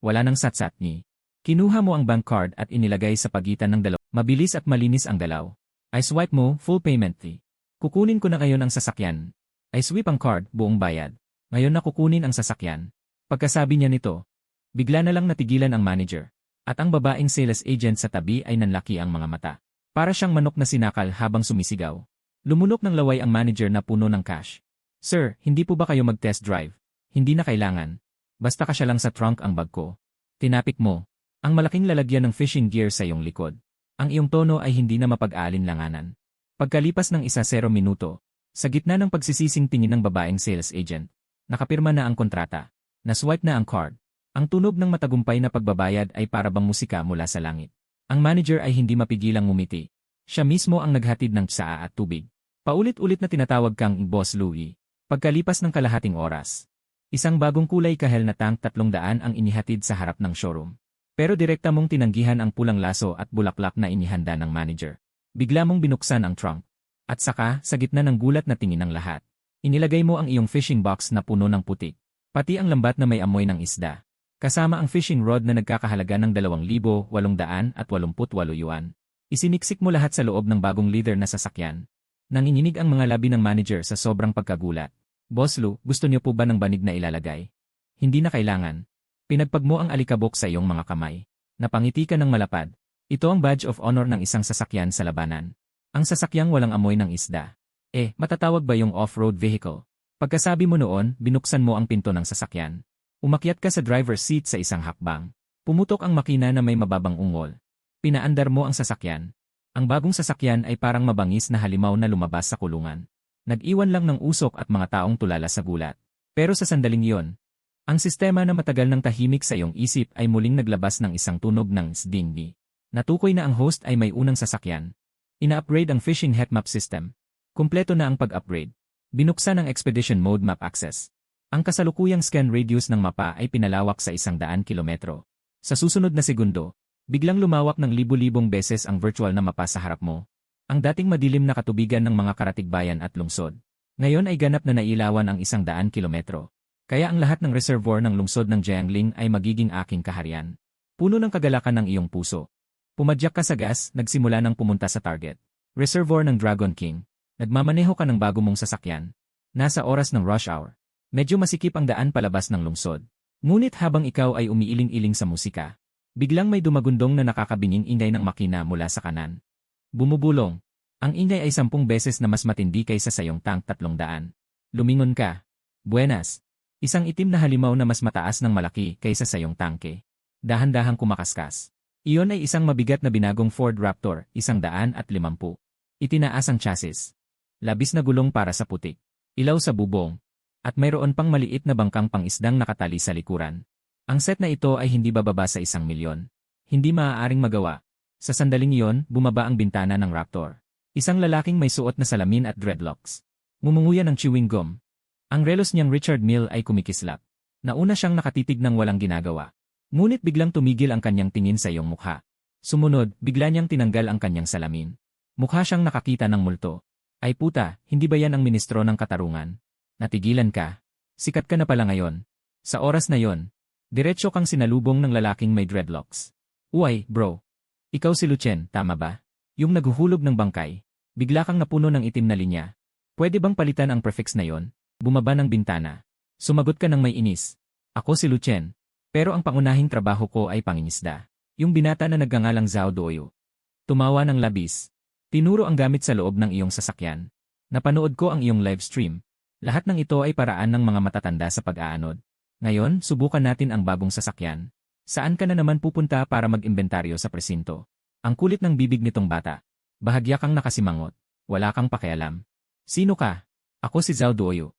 Wala nang satsat ni. Kinuha mo ang bank card at inilagay sa pagitan ng dalawa. Mabilis at malinis ang galaw. I swipe mo, full payment fee. Kukunin ko na ngayon ang sasakyan. I swipe ang card, buong bayad. Ngayon na kukunin ang sasakyan. Pagkasabi niya nito, bigla na lang natigilan ang manager. At ang babaeng sales agent sa tabi ay nanlaki ang mga mata. Para siyang manok na sinakal habang sumisigaw. Lumunok ng laway ang manager na puno ng cash. Sir, hindi po ba kayo mag-test drive? Hindi na kailangan. Basta kasya lang sa trunk ang bag ko. Tinapik mo. Ang malaking lalagyan ng fishing gear sa iyong likod. Ang iyong tono ay hindi na mapag-aalinlanganan. Pagkalipas ng 1-0 minuto, sa gitna ng pagsisising tingin ng babaeng sales agent, nakapirma na ang kontrata. Naswipe na ang card. Ang tunog ng matagumpay na pagbabayad ay para bang musika mula sa langit. Ang manager ay hindi mapigilang ngumiti. Siya mismo ang naghatid ng tsaa at tubig. Paulit-ulit na tinatawag kang Boss Louie. Pagkalipas ng kalahating oras, isang bagong kulay kahel na tank 300 ang inihatid sa harap ng showroom. Pero direkta mong tinanggihan ang pulang laso at bulaklak na inihanda ng manager. Bigla mong binuksan ang trunk. At saka, sa gitna ng gulat na tingin ng lahat, inilagay mo ang iyong fishing box na puno ng putik. Pati ang lambat na may amoy ng isda. Kasama ang fishing rod na nagkakahalaga ng 2,888 yuan. Isiniksik mo lahat sa loob ng bagong leather na sasakyan. Nanginginig ang mga labi ng manager sa sobrang pagkagulat. Boss Lou, gusto niyo po ba ng banig na ilalagay? Hindi na kailangan. Pinagpag mo ang alikabok sa iyong mga kamay. Napangiti ka ng malapad. Ito ang badge of honor ng isang sasakyan sa labanan. Ang sasakyang walang amoy ng isda. Matatawag ba yung off-road vehicle? Pagkasabi mo noon, binuksan mo ang pinto ng sasakyan. Umakyat ka sa driver's seat sa isang hakbang. Pumutok ang makina na may mababang ungol. Pinaandar mo ang sasakyan. Ang bagong sasakyan ay parang mabangis na halimaw na lumabas sa kulungan. Nag-iwan lang ng usok at mga taong tulala sa gulat. Pero sa sandaling iyon, ang sistema na matagal ng tahimik sa iyong isip ay muling naglabas ng isang tunog ng sdingdi. Natukoy na ang host ay may unang sasakyan. Ina-upgrade ang fishing heatmap system. Kumpleto na ang pag-upgrade. Binuksan ang expedition mode map access. Ang kasalukuyang scan radius ng mapa ay pinalawak sa 100 kilometro. Sa susunod na segundo, biglang lumawak ng libu-libong beses ang virtual na mapa sa harap mo. Ang dating madilim na katubigan ng mga karatigbayan at lungsod. Ngayon ay ganap na nailawan ang 100 kilometro. Kaya ang lahat ng reservoir ng lungsod ng Jiangling ay magiging aking kaharian. Puno ng kagalakan ng iyong puso. Pumadyak ka sa gas, nagsimula ng pumunta sa target. Reservoir ng Dragon King. Nagmamaneho ka ng bago mong sasakyan. Nasa oras ng rush hour. Medyo masikip ang daan palabas ng lungsod. Ngunit habang ikaw ay umiiling-iling sa musika, biglang may dumagundong na nakakabinging ingay ng makina mula sa kanan. Bumubulong. Ang ingay ay 10 beses na mas matindi kaysa sa iyong tank 300. Lumingon ka. Buenas. Isang itim na halimaw na mas mataas ng malaki kaysa sa iyong tangke. Dahan-dahang kumakaskas. Iyon ay isang mabigat na binagong Ford Raptor, 150. Itinaas ang chassis. Labis na gulong para sa putik. Ilaw sa bubong. At mayroon pang maliit na bangkang pangisdang nakatali sa likuran. Ang set na ito ay hindi bababa sa 1 milyon. Hindi maaaring magawa. Sa sandaling iyon, bumaba ang bintana ng Raptor. Isang lalaking may suot na salamin at dreadlocks. Ngumunguya ng chewing gum. Ang relos niyang Richard Mille ay kumikislap. Nauna siyang nakatitig ng walang ginagawa. Ngunit biglang tumigil ang kanyang tingin sa iyong mukha. Sumunod, bigla niyang tinanggal ang kanyang salamin. Mukha siyang nakakita ng multo. Ay puta, hindi ba yan ang ministro ng katarungan? Natigilan ka. Sikat ka na pala ngayon. Sa oras na yon, diretso kang sinalubong ng lalaking may dreadlocks. Uy, bro. Ikaw si Lucien, tama ba? Yung naghuhulog ng bangkay. Bigla kang napuno ng itim na linya. Pwede bang palitan ang prefix na yon? Bumaba ng bintana. Sumagot ka ng may inis. Ako si Lucien. Pero ang pangunahing trabaho ko ay pangingisda. Yung binata na nagngangalang Zhao Duoyu. Tumawa ng labis. Tinuro ang gamit sa loob ng iyong sasakyan. Napanood ko ang iyong live stream. Lahat ng ito ay paraan ng mga matatanda sa pag-aanod. Ngayon, subukan natin ang bagong sasakyan. Saan ka na naman pupunta para mag-imbentaryo sa presinto? Ang kulit ng bibig nitong bata. Bahagya kang nakasimangot. Wala kang pakialam. Sino ka? Ako si Zhao Duoyu.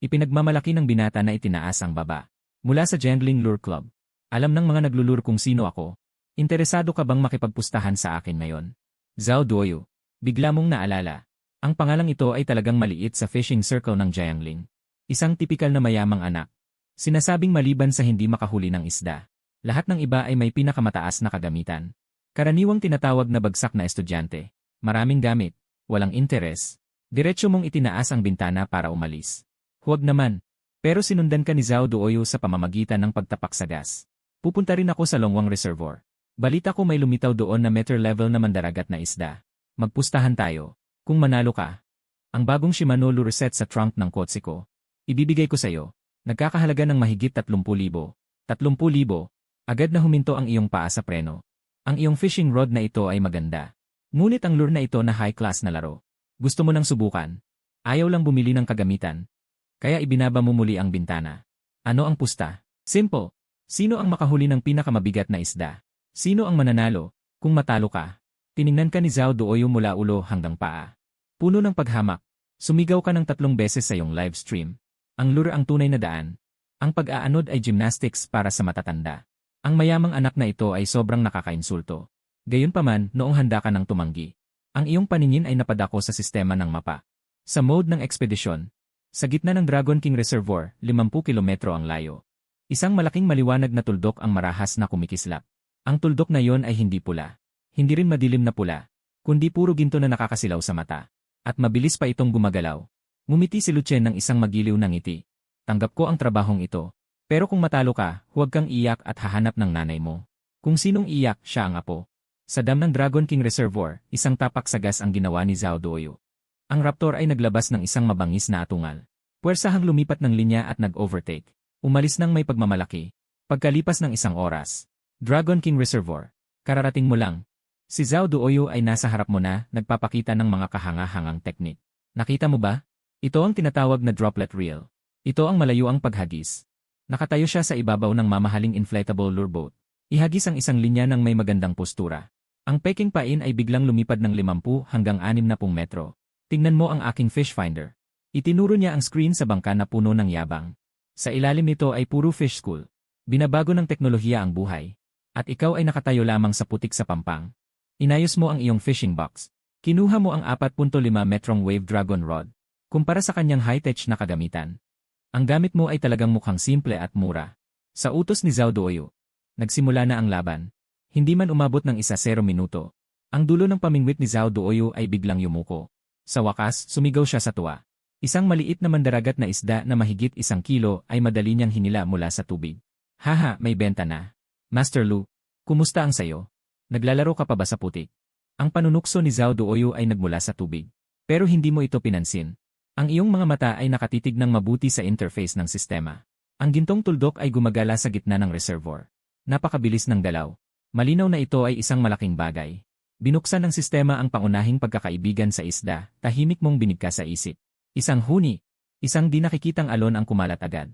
Ipinagmamalaki ng binata na itinaas ang baba. Mula sa Jangling Lure Club. Alam ng mga naglulure kung sino ako. Interesado ka bang makipagpustahan sa akin ngayon? Zhao Duoyu. Bigla mong naalala. Ang pangalang ito ay talagang maliit sa fishing circle ng Jiangling. Isang tipikal na mayamang anak. Sinasabing maliban sa hindi makahuli ng isda. Lahat ng iba ay may pinakamataas na kagamitan. Karaniwang tinatawag na bagsak na estudyante. Maraming gamit. Walang interes. Diretso mong itinaas ang bintana para umalis. Huwag naman. Pero sinundan ka ni Zhao Duoyu sa pamamagitan ng pagtapak sa gas. Pupunta rin ako sa Longwang Reservoir. Balita ko may lumitaw doon na meter level na mandaragat na isda. Magpustahan tayo. Kung manalo ka, ang bagong Shimano lure set sa trunk ng kotse ko, ibibigay ko sa'yo. Nagkakahalaga ng mahigit 30,000. 30,000. Agad na huminto ang iyong paa sa preno. Ang iyong fishing rod na ito ay maganda. Ngunit ang lure na ito na high class na laro. Gusto mo nang subukan. Ayaw lang bumili ng kagamitan. Kaya ibinaba mo muli ang bintana. Ano ang pusta? Simple. Sino ang makahuli ng pinakamabigat na isda? Sino ang mananalo? Kung matalo ka, tiningnan ka ni Zhao Duoyu mula ulo hanggang paa. Puno ng paghamak. Sumigaw ka ng 3 beses sa iyong live stream. Ang lure ang tunay na daan. Ang pag-aanod ay gymnastics para sa matatanda. Ang mayamang anak na ito ay sobrang nakakainsulto. Gayunpaman, noong handa ka ng tumanggi, ang iyong paningin ay napadako sa sistema ng mapa. Sa mode ng ekspedisyon, sa gitna ng Dragon King Reservoir, 50 kilometro ang layo. Isang malaking maliwanag na tuldok ang marahas na kumikislap. Ang tuldok na yon ay hindi pula. Hindi rin madilim na pula, kundi puro ginto na nakakasilaw sa mata. At mabilis pa itong gumagalaw. Ngumiti si Lucien ng isang magiliw na ngiti. Tanggap ko ang trabahong ito. Pero kung matalo ka, huwag kang iyak at hahanap ng nanay mo. Kung sinong iyak, siya ang apo. Sa dam ng Dragon King Reservoir, isang tapak sa gas ang ginawa ni Zhao Duoyu. Ang raptor ay naglabas ng isang mabangis na atungal. Puwersahang lumipat ng linya at nag-overtake. Umalis ng may pagmamalaki. Pagkalipas ng isang oras. Dragon King Reservoir. Kararating mo lang. Si Zhao Duoyu ay nasa harap mo na, nagpapakita ng mga kahanga-hangang teknik. Nakita mo ba? Ito ang tinatawag na droplet reel. Ito ang malayuang paghagis. Nakatayo siya sa ibabaw ng mamahaling inflatable lure boat. Ihagis ang isang linya ng may magandang postura. Ang peking pain ay biglang lumipad ng 50 hanggang 60 metro. Tingnan mo ang aking fish finder. Itinuro niya ang screen sa bangka na puno ng yabang. Sa ilalim nito ay puro fish school. Binabago ng teknolohiya ang buhay. At ikaw ay nakatayo lamang sa putik sa pampang. Inayos mo ang iyong fishing box. Kinuha mo ang 4.5 metrong wave dragon rod. Kumpara sa kanyang high-tech na kagamitan. Ang gamit mo ay talagang mukhang simple at mura. Sa utos ni Zhao Duoyu, nagsimula na ang laban. Hindi man umabot ng 1-0 minuto. Ang dulo ng pamingwit ni Zhao Duoyu ay biglang yumuko. Sa wakas, sumigaw siya sa tuwa. Isang maliit na mandaragat na isda na mahigit 1 kilo ay madali niyang hinila mula sa tubig. Haha, may benta na. Master Lu, kumusta ang sayo? Naglalaro ka pa ba sa putik? Ang panunukso ni Zhao Duoyu ay nagmula sa tubig. Pero hindi mo ito pinansin. Ang iyong mga mata ay nakatitig ng mabuti sa interface ng sistema. Ang gintong tuldok ay gumagala sa gitna ng reservoir. Napakabilis ng galaw. Malinaw na ito ay isang malaking bagay. Binuksan ng sistema ang pangunahing pagkakaibigan sa isda, tahimik mong binigkas sa isip. Isang huni. Isang di nakikitang alon ang kumalat agad.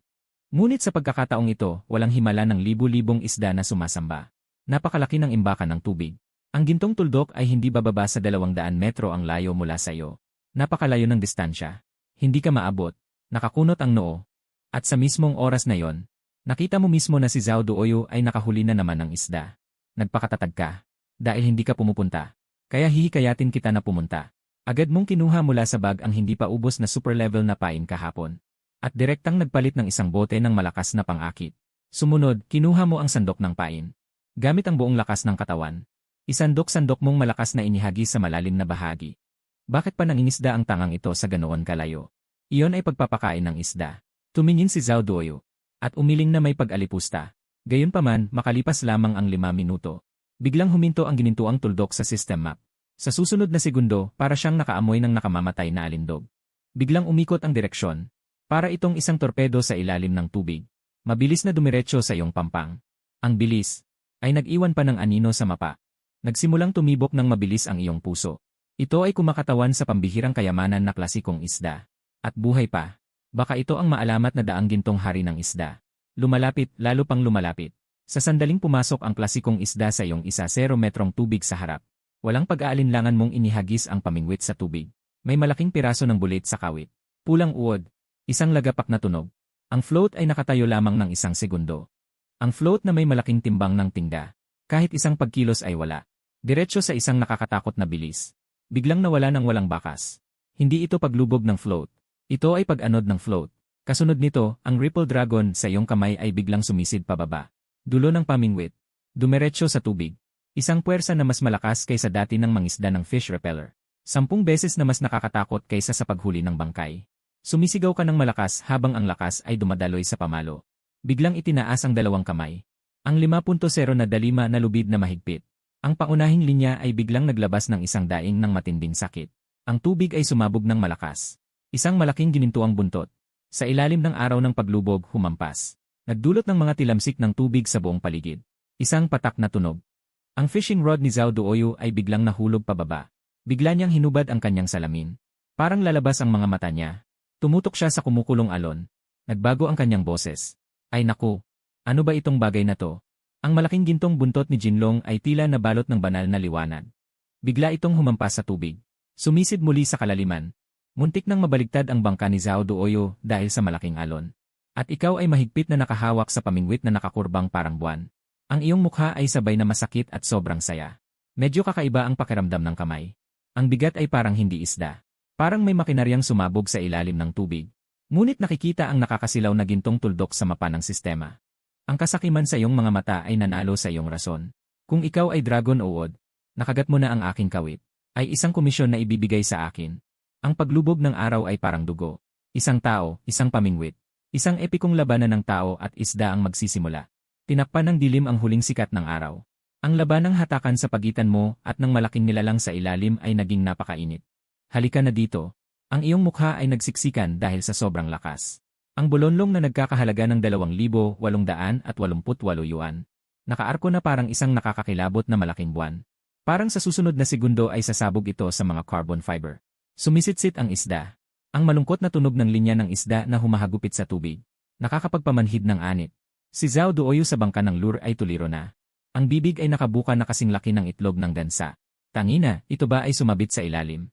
Ngunit sa pagkakataong ito, walang himala ng libu-libong isda na sumasamba. Napakalaki ng imbakan ng tubig. Ang gintong tuldok ay hindi bababa sa 200 metro ang layo mula sa iyo. Napakalayo ng distansya. Hindi ka maabot. Nakakunot ang noo. At sa mismong oras na yon, nakita mo mismo na si Zhao Duoyu ay nakahuli na naman ng isda. Nagpakatatag ka. Dahil hindi ka pumupunta. Kaya hihikayatin kita na pumunta. Agad mong kinuha mula sa bag ang hindi pa ubos na super level na pain kahapon. At direktang nagpalit ng isang bote ng malakas na pang-akit. Sumunod, kinuha mo ang sandok ng pain. Gamit ang buong lakas ng katawan. Isandok-sandok mong malakas na inihagis sa malalim na bahagi. Bakit pa nangingisda ang tangang ito sa ganoon kalayo? Iyon ay pagpapakain ng isda. Tumingin si Zhao Duoyu. At umiling na may pag-alipusta. Gayunpaman, makalipas lamang ang 5 minuto. Biglang huminto ang ginintuang tuldok sa system map. Sa susunod na segundo, para siyang nakaamoy ng nakamamatay na alindog. Biglang umikot ang direksyon. Para itong isang torpedo sa ilalim ng tubig. Mabilis na dumiretso sa iyong pampang. Ang bilis ay nag-iwan pa ng anino sa mapa. Nagsimulang tumibok ng mabilis ang iyong puso. Ito ay kumakatawan sa pambihirang kayamanan na klasikong isda. At buhay pa. Baka ito ang maalamat na daang gintong hari ng isda. Lumalapit, lalo pang lumalapit. Sa sandaling pumasok ang klasikong isda sa iyong 10 metrong tubig sa harap. Walang pag-aalinlangan mong inihagis ang pamingwit sa tubig. May malaking piraso ng bulit sa kawit. Pulang uod. Isang lagapak na tunog. Ang float ay nakatayo lamang ng 1 segundo. Ang float na may malaking timbang ng tingga. Kahit isang pagkilos ay wala. Diretso sa isang nakakatakot na bilis. Biglang nawala ng walang bakas. Hindi ito paglubog ng float. Ito ay pag-anod ng float. Kasunod nito, ang Ripple Dragon sa iyong kamay ay biglang sumisid pababa. Dulo ng pamingwit. Dumiretso sa tubig. Isang puwersa na mas malakas kaysa dati ng mangisda ng fish repeller. 10 beses na mas nakakatakot kaysa sa paghuli ng bangkay. Sumisigaw ka ng malakas habang ang lakas ay dumadaloy sa pamalo. Biglang itinaas ang 2 kamay. Ang 5.0 na dalima na lubid na mahigpit. Ang paunahing linya ay biglang naglabas ng isang daing ng matinding sakit. Ang tubig ay sumabog ng malakas. Isang malaking ginintuang buntot. Sa ilalim ng araw ng paglubog, humampas. Nagdulot ng mga tilamsik ng tubig sa buong paligid. Isang patak na tunog. Ang fishing rod ni Zhao Duoyu ay biglang nahulog pababa. Bigla niyang hinubad ang kanyang salamin. Parang lalabas ang mga mata niya. Tumutok siya sa kumukulong alon. Nagbago ang kanyang boses. Ay naku, ano ba itong bagay na to? Ang malaking gintong buntot ni Jinlong ay tila nabalot ng banal na liwanag. Bigla itong humampas sa tubig. Sumisid muli sa kalaliman. Muntik nang mabaligtad ang bangka ni Zhao Duoyu dahil sa malaking alon. At ikaw ay mahigpit na nakahawak sa pamingwit na nakakurbang parang buwan. Ang iyong mukha ay sabay na masakit at sobrang saya. Medyo kakaiba ang pakiramdam ng kamay. Ang bigat ay parang hindi isda. Parang may makinaryang sumabog sa ilalim ng tubig. Ngunit nakikita ang nakakasilaw na gintong tuldok sa mapa ng sistema. Ang kasakiman sa iyong mga mata ay nanalo sa iyong rason. Kung ikaw ay dragon o ood, nakagat mo na ang aking kawit. Ay isang komisyon na ibibigay sa akin. Ang paglubog ng araw ay parang dugo. Isang tao, isang pamingwit. Isang epikong labanan ng tao at isda ang magsisimula. Tinakpan ng dilim ang huling sikat ng araw. Ang labanang hatakan sa pagitan mo at ng malaking nilalang sa ilalim ay naging napakainit. Halika na dito. Ang iyong mukha ay nagsiksikan dahil sa sobrang lakas. Ang bulonlong na nagkakahalaga ng 2,888 yuan. Nakaarko na parang isang nakakakilabot na malaking buwan. Parang sa susunod na segundo ay sasabog ito sa mga carbon fiber. Sumisitsit ang isda. Ang malungkot na tunog ng linya ng isda na humahagupit sa tubig. Nakakapagpamanhid ng anit. Si Zhao Duoyu sa bangka ng lure ay tuliro na. Ang bibig ay nakabuka na kasing laki ng itlog ng gansa. Tangina, ito ba ay sumabit sa ilalim?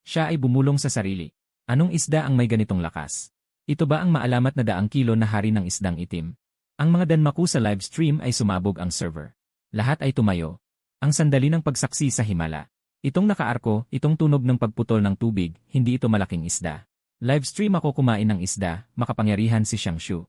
Siya ay bumulong sa sarili. Anong isda ang may ganitong lakas? Ito ba ang maalamat na 100 kilo na hari ng isdang itim? Ang mga danmaku sa live stream ay sumabog ang server. Lahat ay tumayo. Ang sandali ng pagsaksi sa himala. Itong nakaarko, itong tunog ng pagputol ng tubig, hindi ito malaking isda. Live stream ako kumain ng isda, makapangyarihan si Xiangshu.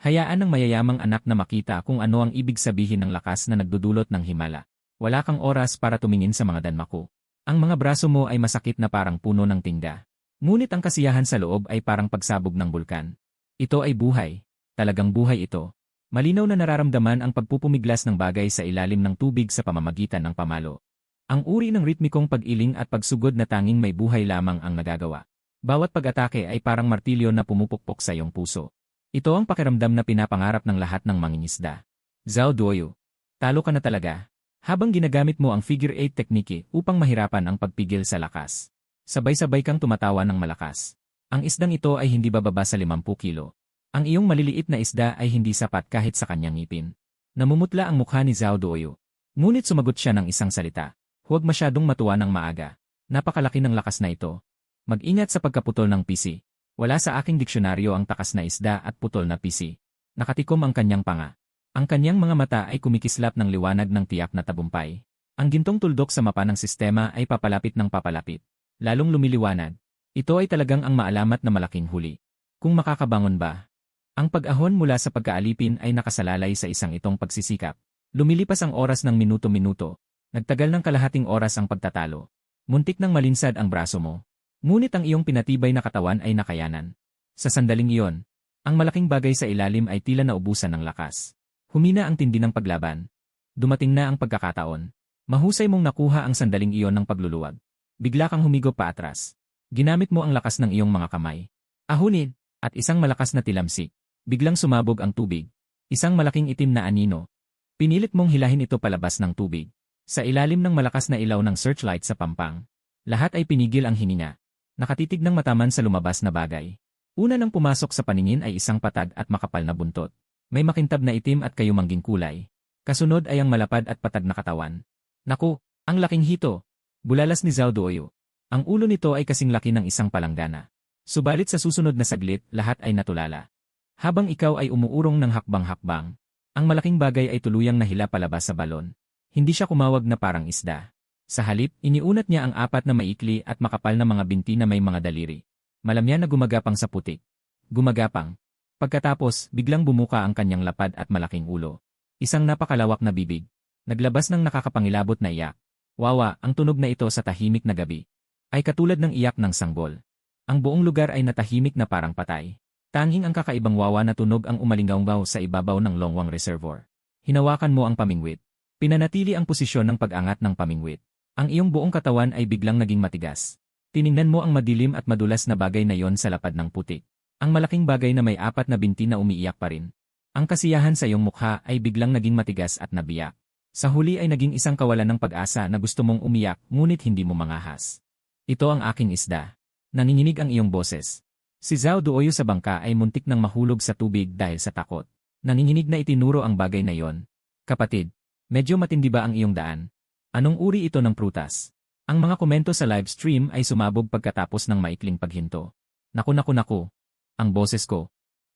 Hayaan ng mayayamang anak na makita kung ano ang ibig sabihin ng lakas na nagdudulot ng himala. Wala kang oras para tumingin sa mga danmaku. Ang mga braso mo ay masakit na parang puno ng tingga. Ngunit ang kasiyahan sa loob ay parang pagsabog ng bulkan. Ito ay buhay. Talagang buhay ito. Malinaw na nararamdaman ang pagpupumiglas ng bagay sa ilalim ng tubig sa pamamagitan ng pamalo. Ang uri ng ritmikong pag-iling at pagsugod na tanging may buhay lamang ang nagagawa. Bawat pag-atake ay parang martilyo na pumupukpok sa iyong puso. Ito ang pakiramdam na pinapangarap ng lahat ng mangingisda. Zhao Duoyu, talo ka na talaga. Habang ginagamit mo ang figure 8 teknike upang mahirapan ang pagpigil sa lakas. Sabay-sabay kang tumatawa ng malakas. Ang isdang ito ay hindi bababa sa 50 kilo. Ang iyong maliliit na isda ay hindi sapat kahit sa kanyang ngipin. Namumutla ang mukha ni Zhao Duoyu. Ngunit sumagot siya ng isang salita. Huwag masyadong matuwa ng maaga. Napakalaki ng lakas na ito. Mag-ingat sa pagkaputol ng PC. Wala sa aking diksyonaryo ang takas na isda at putol na PC. Nakatikom ang kanyang panga. Ang kanyang mga mata ay kumikislap ng liwanag ng tiyak na tabumpay. Ang gintong tuldok sa mapa ng sistema ay papalapit ng papalapit. Lalong lumiliwanag. Ito ay talagang ang maalamat na malaking huli. Kung makakabangon ba? Ang pag-ahon mula sa pagkaalipin ay nakasalalay sa isang itong pagsisikap. Lumilipas ang oras ng minuto-minuto. Nagtagal ng kalahating oras ang pagtatalo. Muntik nang malinsad ang braso mo. Ngunit ang iyong pinatibay na katawan ay nakayanan. Sa sandaling iyon, ang malaking bagay sa ilalim ay tila naubusan ng lakas. Humina ang tindi ng paglaban. Dumating na ang pagkakataon. Mahusay mong nakuha ang sandaling iyon ng pagluluwag. Bigla kang humigop paatras. Ginamit mo ang lakas ng iyong mga kamay. Ahunin, at isang malakas na tilamsik. Biglang sumabog ang tubig. Isang malaking itim na anino. Pinilit mong hilahin ito palabas ng tubig. Sa ilalim ng malakas na ilaw ng searchlight sa pampang. Lahat ay pinigil ang hininga. Nakatitig ng mataman sa lumabas na bagay. Una nang pumasok sa paningin ay isang patag at makapal na buntot. May makintab na itim at kayumangging kulay. Kasunod ay ang malapad at patag na katawan. Naku, ang laking hito! Bulalas ni Zhao Duoyu. Ang ulo nito ay kasing laki ng isang palanggana. Subalit sa susunod na saglit, lahat ay natulala. Habang ikaw ay umuurong ng hakbang-hakbang, ang malaking bagay ay tuluyang nahila palabas sa balon. Hindi siya kumawag na parang isda. Sa halip, iniunat niya ang apat na maikli at makapal na mga binti na may mga daliri. Malamya na gumagapang sa putik. Gumagapang. Pagkatapos, biglang bumuka ang kanyang lapad at malaking ulo. Isang napakalawak na bibig. Naglabas ng nakakapangilabot na iyak. Wawa, ang tunog na ito sa tahimik na gabi. Ay katulad ng iyak ng sanggol. Ang buong lugar ay natahimik na parang patay. Tanging ang kakaibang wawa na tunog ang umalinggaw sa ibabaw ng Longwang Reservoir. Hinawakan mo ang pamingwit. Pinanatili ang posisyon ng pag-angat ng pamingwit. Ang iyong buong katawan ay biglang naging matigas. Tiningnan mo ang madilim at madulas na bagay na yon sa lapad ng putik. Ang malaking bagay na may apat na binti na umiiyak pa rin. Ang kasiyahan sa iyong mukha ay biglang naging matigas at nabiyak. Sa huli ay naging isang kawalan ng pag-asa na gusto mong umiyak ngunit hindi mo mangahas. Ito ang aking isda. Nanginginig ang iyong boses. Si Zhao Duoyu sa bangka ay muntik nang mahulog sa tubig dahil sa takot. Nanginginig na itinuro ang bagay na yon. Kapatid, medyo matindi ba ang iyong daan? Anong uri ito ng prutas? Ang mga komento sa live stream ay sumabog pagkatapos ng maikling paghinto. Naku. Ang boses ko.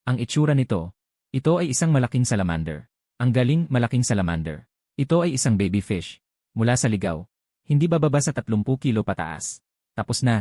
Ang itsura nito. Ito ay isang malaking salamander. Ang galing malaking salamander. Ito ay isang baby fish. Mula sa ligaw. Hindi bababa sa 30 kilo pataas. Tapos na.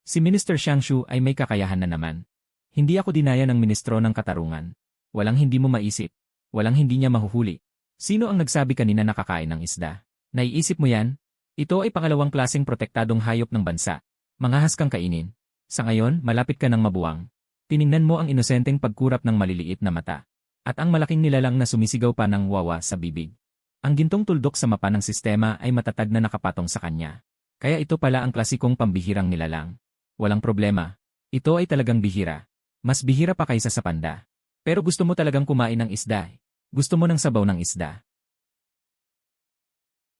Si Minister Xiang Shu ay may kakayahan na naman. Hindi ako dinaya ng ministro ng katarungan. Walang hindi mo maisip. Walang hindi niya mahuhuli. Sino ang nagsabi kanina nakakain ng isda? Naiisip mo yan? Ito ay pangalawang klaseng protektadong hayop ng bansa. Mangahas kang kainin. Sa ngayon, malapit ka ng mabuwang. Tiningnan mo ang inosenteng pagkurap ng maliliit na mata. At ang malaking nilalang na sumisigaw pa ng wawa sa bibig. Ang gintong tuldok sa mapa ng sistema ay matatag na nakapatong sa kanya. Kaya ito pala ang klasikong pambihirang nilalang. Walang problema. Ito ay talagang bihira. Mas bihira pa kaysa sa panda. Pero gusto mo talagang kumain ng isda. Gusto mo ng sabaw ng isda.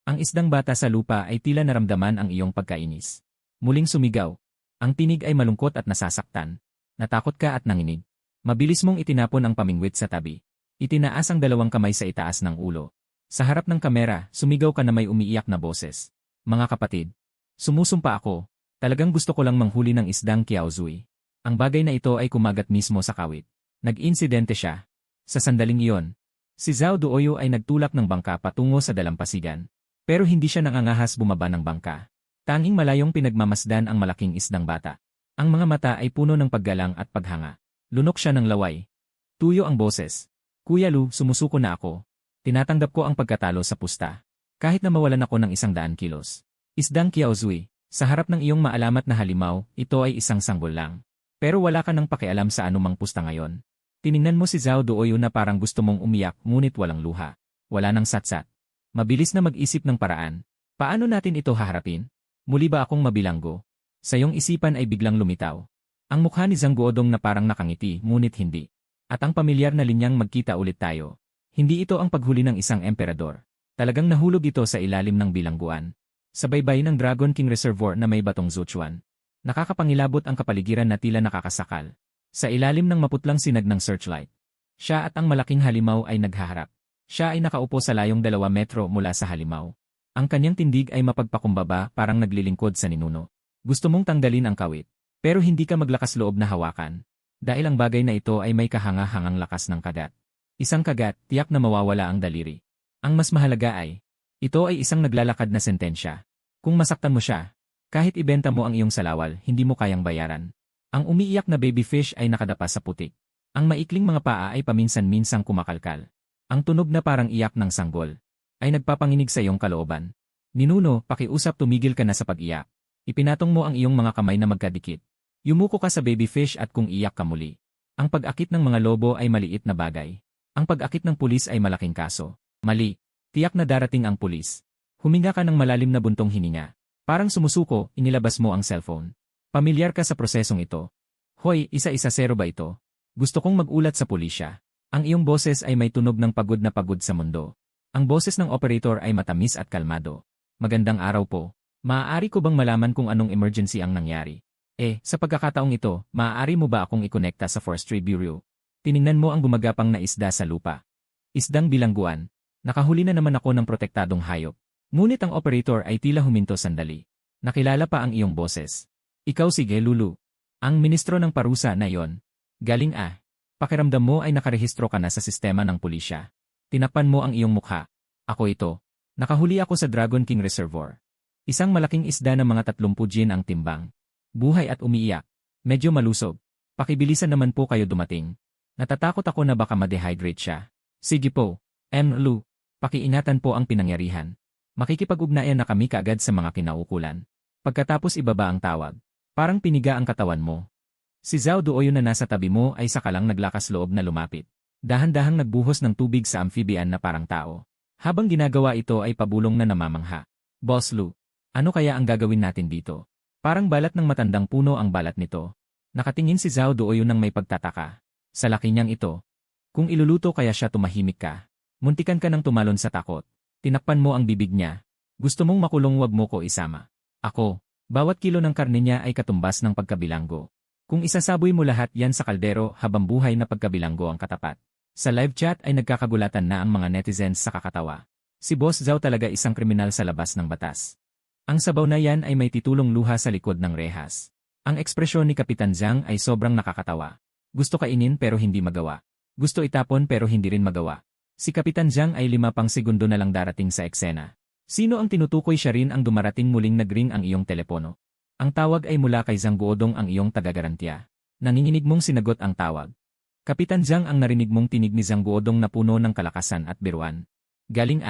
Ang isdang bata sa lupa ay tila naramdaman ang iyong pagkainis. Muling sumigaw. Ang tinig ay malungkot at nasasaktan. Natakot ka at nanginig. Mabilis mong itinapon ang pamingwit sa tabi. Itinaas ang dalawang kamay sa itaas ng ulo. Sa harap ng kamera, sumigaw ka na may umiiyak na boses. Mga kapatid, sumusumpa ako. Talagang gusto ko lang manghuli ng isdang Kiaozui. Ang bagay na ito ay kumagat mismo sa kawit. Nag-insidente siya. Sa sandaling iyon, si Zhao Duoyu ay nagtulak ng bangka patungo sa dalampasigan. Pero hindi siya nangangahas bumaba ng bangka. Tanging malayong pinagmamasdan ang malaking isdang bata. Ang mga mata ay puno ng paggalang at paghanga. Lunok siya ng laway. Tuyo ang boses. Kuya Lu, sumusuko na ako. Tinatanggap ko ang pagkatalo sa pusta. Kahit na mawalan ako ng 100 kilos. Isdang Kiaozui. Sa harap ng iyong maalamat na halimaw, ito ay isang sanggol lang. Pero wala ka nang pakialam sa anumang pusta ngayon. Tiningnan mo si Zhao Duoyu na parang gusto mong umiyak ngunit walang luha. Wala nang satsat. Mabilis na mag-isip ng paraan. Paano natin ito haharapin? Muli ba akong mabilanggo? Sa iyong isipan ay biglang lumitaw. Ang mukha ni Zhang Guodong na parang nakangiti ngunit hindi. At ang pamilyar na linyang magkita ulit tayo. Hindi ito ang paghuli ng isang emperador. Talagang nahulog ito sa ilalim ng bilangguan. Sa baybay ng Dragon King Reservoir na may batong Zuchuan. Nakakapangilabot ang kapaligiran na tila nakakasakal. Sa ilalim ng maputlang sinag ng searchlight. Siya at ang malaking halimaw ay naghaharap. Siya ay nakaupo sa layong 2 metro mula sa halimaw. Ang kanyang tindig ay mapagpakumbaba parang naglilingkod sa ninuno. Gusto mong tanggalin ang kawit. Pero hindi ka maglakas loob na hawakan. Dahil ang bagay na ito ay may kahanga-hangang lakas ng kagat. Isang kagat, tiyak na mawawala ang daliri. Ang mas mahalaga ay, ito ay isang naglalakad na sentensya. Kung masaktan mo siya, kahit ibenta mo ang iyong salawal, hindi mo kayang bayaran. Ang umiiyak na babyfish ay nakadapa sa putik. Ang maikling mga paa ay paminsan-minsang kumakalkal. Ang tunog na parang iyak ng sanggol ay nagpapanginig sa iyong kalooban. Ninuno, pakiusap, tumigil ka na sa pag-iyak. Ipinatong mo ang iyong mga kamay na magkadikit. Yumuko ka sa babyfish at kung iyak ka muli. Ang pag-akit ng mga lobo ay maliit na bagay. Ang pag-akit ng pulis ay malaking kaso. Mali. Tiyak na darating ang pulis. Huminga ka ng malalim na buntong hininga. Parang sumusuko, inilabas mo ang cellphone. Pamilyar ka sa prosesong ito. Hoy, 110 ba ito? Gusto kong mag-ulat sa pulisya. Ang iyong boses ay may tunog ng pagod na pagod sa mundo. Ang boses ng operator ay matamis at kalmado. Magandang araw po. Maaari ko bang malaman kung anong emergency ang nangyari? Sa pagkakataong ito, maaari mo ba akong ikonekta sa Forestry Bureau? Tiningnan mo ang gumagapang na isda sa lupa. Isdang bilangguan. Nakahuli na naman ako ng protektadong hayop. Ngunit ang operator ay tila huminto sandali. Nakilala pa ang iyong boses. Ikaw, sige, Lulu. Ang ministro ng parusa na yon. Galing Pakiramdam mo ay nakarehistro ka na sa sistema ng pulisya. Tinakpan mo ang iyong mukha. Ako ito. Nakahuli ako sa Dragon King Reservoir. Isang malaking isda ng mga 30 gin ang timbang. Buhay at umiiyak. Medyo malusog. Pakibilisan naman po kayo dumating. Natatakot ako na baka ma-dehydrate siya. Sige po. Lu. Pakiingatan po ang pinangyarihan. Makikipag-ugnayan na kami kaagad sa mga kinaukulan. Pagkatapos ibaba ang tawag. Parang piniga ang katawan mo. Si Zhao Duoyo na nasa tabi mo ay sakalang naglakas loob na lumapit. Dahan-dahang nagbuhos ng tubig sa amphibian na parang tao. Habang ginagawa ito ay pabulong na namamangha. Boss Lu, ano kaya ang gagawin natin dito? Parang balat ng matandang puno ang balat nito. Nakatingin si Zhao Duoyo nang may pagtataka. Sa laki niyang ito. Kung iluluto kaya siya tumahimik ka. Muntikan ka nang tumalon sa takot. Tinakpan mo ang bibig niya. Gusto mong makulong, wag mo ko isama. Ako, bawat kilo ng karne niya ay katumbas ng pagkabilanggo. Kung isasaboy mo lahat yan sa kaldero habang buhay na pagkabilanggo ang katapat. Sa live chat ay nagkakagulatan na ang mga netizens sa kakatawa. Si Boss Zhao talaga isang kriminal sa labas ng batas. Ang sabaw na yan ay may titulong luha sa likod ng rehas. Ang ekspresyon ni Kapitan Zhang ay sobrang nakakatawa. Gusto kainin pero hindi magawa. Gusto itapon pero hindi rin magawa. Si Kapitan Zhang ay 5 pang segundo na lang darating sa eksena. Sino ang tinutukoy, siya rin ang dumarating, muling nagring ang iyong telepono. Ang tawag ay mula kay Zhang Guodong, ang iyong taga-garantiya. Nanginginig mong sinagot ang tawag. Kapitan Zhang, ang narinig mong tinig ni Zhang Guodong na puno ng kalakasan at biruan. Galing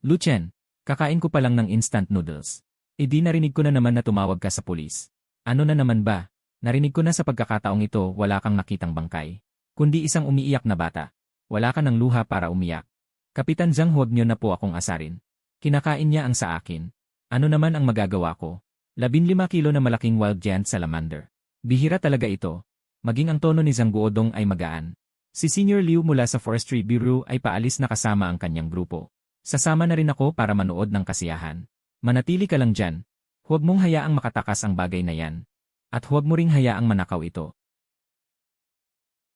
Lu Chen, kakain ko pa lang ng instant noodles. Di narinig ko na naman na tumawag ka sa pulis. Ano na naman ba? Narinig ko na sa pagkakataong ito wala kang nakitang bangkay. Kundi isang umiiyak na bata. Wala ka ng luha para umiyak. Kapitan Zhang, huwag niyo na po akong asarin. Kinakain niya ang sa akin. Ano naman ang magagawa ko? 15 kilo na malaking wild giant salamander. Bihira talaga ito. Maging ang tono ni Zhang Guodong ay magaan. Si Senior Liu mula sa Forestry Bureau ay paalis na kasama ang kanyang grupo. Sasama na rin ako para manood ng kasiyahan. Manatili ka lang dyan. Huwag mong hayaang makatakas ang bagay na yan. At huwag mo ring hayaang manakaw ito.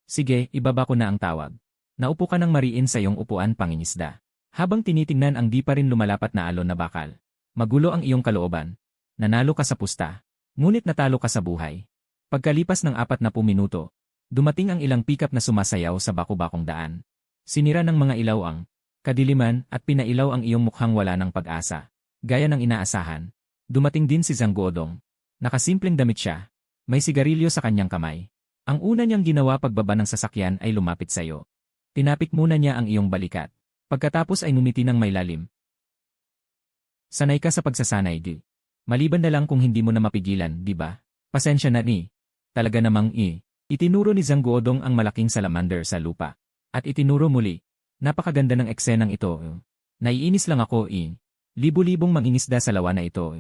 Sige, ibaba ko na ang tawag. Naupo ka ng mariin sa iyong upuan, pangingisda. Habang tinitingnan ang di pa rin lumalapat na alon na bakal. Magulo ang iyong kalooban. Nanalo ka sa pusta. Ngunit natalo ka sa buhay. Pagkalipas ng 40 minuto, dumating ang ilang pickup na sumasayaw sa baku-bakong daan. Sinira ng mga ilaw ang kadiliman at pinailaw ang iyong mukhang wala ng pag-asa. Gaya ng inaasahan, dumating din si Zhang Guodong. Nakasimpleng damit siya. May sigarilyo sa kanyang kamay. Ang una niyang ginawa pagbaba ng sasakyan ay lumapit sa iyo. Tinapik muna niya ang iyong balikat. Pagkatapos ay ngumiti ng may lalim. Sanay ka sa pagsasanay, di. Maliban na lang kung hindi mo na mapigilan, di ba? Pasensya na ni. Talaga namang Itinuro ni Zhang Guodong ang malaking salamander sa lupa. At itinuro muli. Napakaganda ng eksenang ito. Naiinis lang ako. Libu-libong mangingisda sa lawa na ito.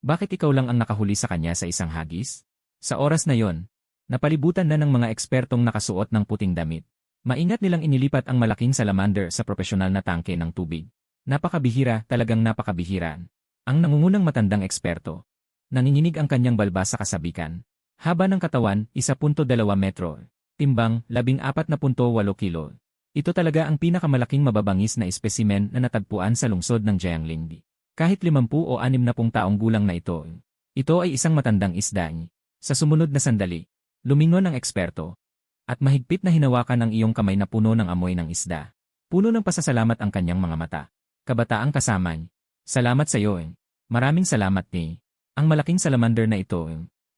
Bakit ikaw lang ang nakahuli sa kanya sa isang hagis? Sa oras na yon, napalibutan na ng mga ekspertong nakasuot ng puting damit. Maingat nilang inilipat ang malaking salamander sa propesyonal na tangke ng tubig. Napakabihira, talagang napakabihira. Ang nangungunang matandang eksperto. Nanginginig ang kanyang balbas sa kasabikan. Haba ng katawan, 1.2 metro. Timbang, 14.8 kilo. Ito talaga ang pinakamalaki mababangis na espesimen na natagpuan sa lungsod ng Jiangling. Kahit 50 o 60 taong gulang na ito. Ito ay isang matandang isda. Sa sumunod na sandali, lumingon ang eksperto. At mahigpit na hinawakan ang iyong kamay na puno ng amoy ng isda. Puno ng pasasalamat ang kanyang mga mata. Kabataang kasama. Salamat sa iyo. Maraming salamat . Ang malaking salamander na ito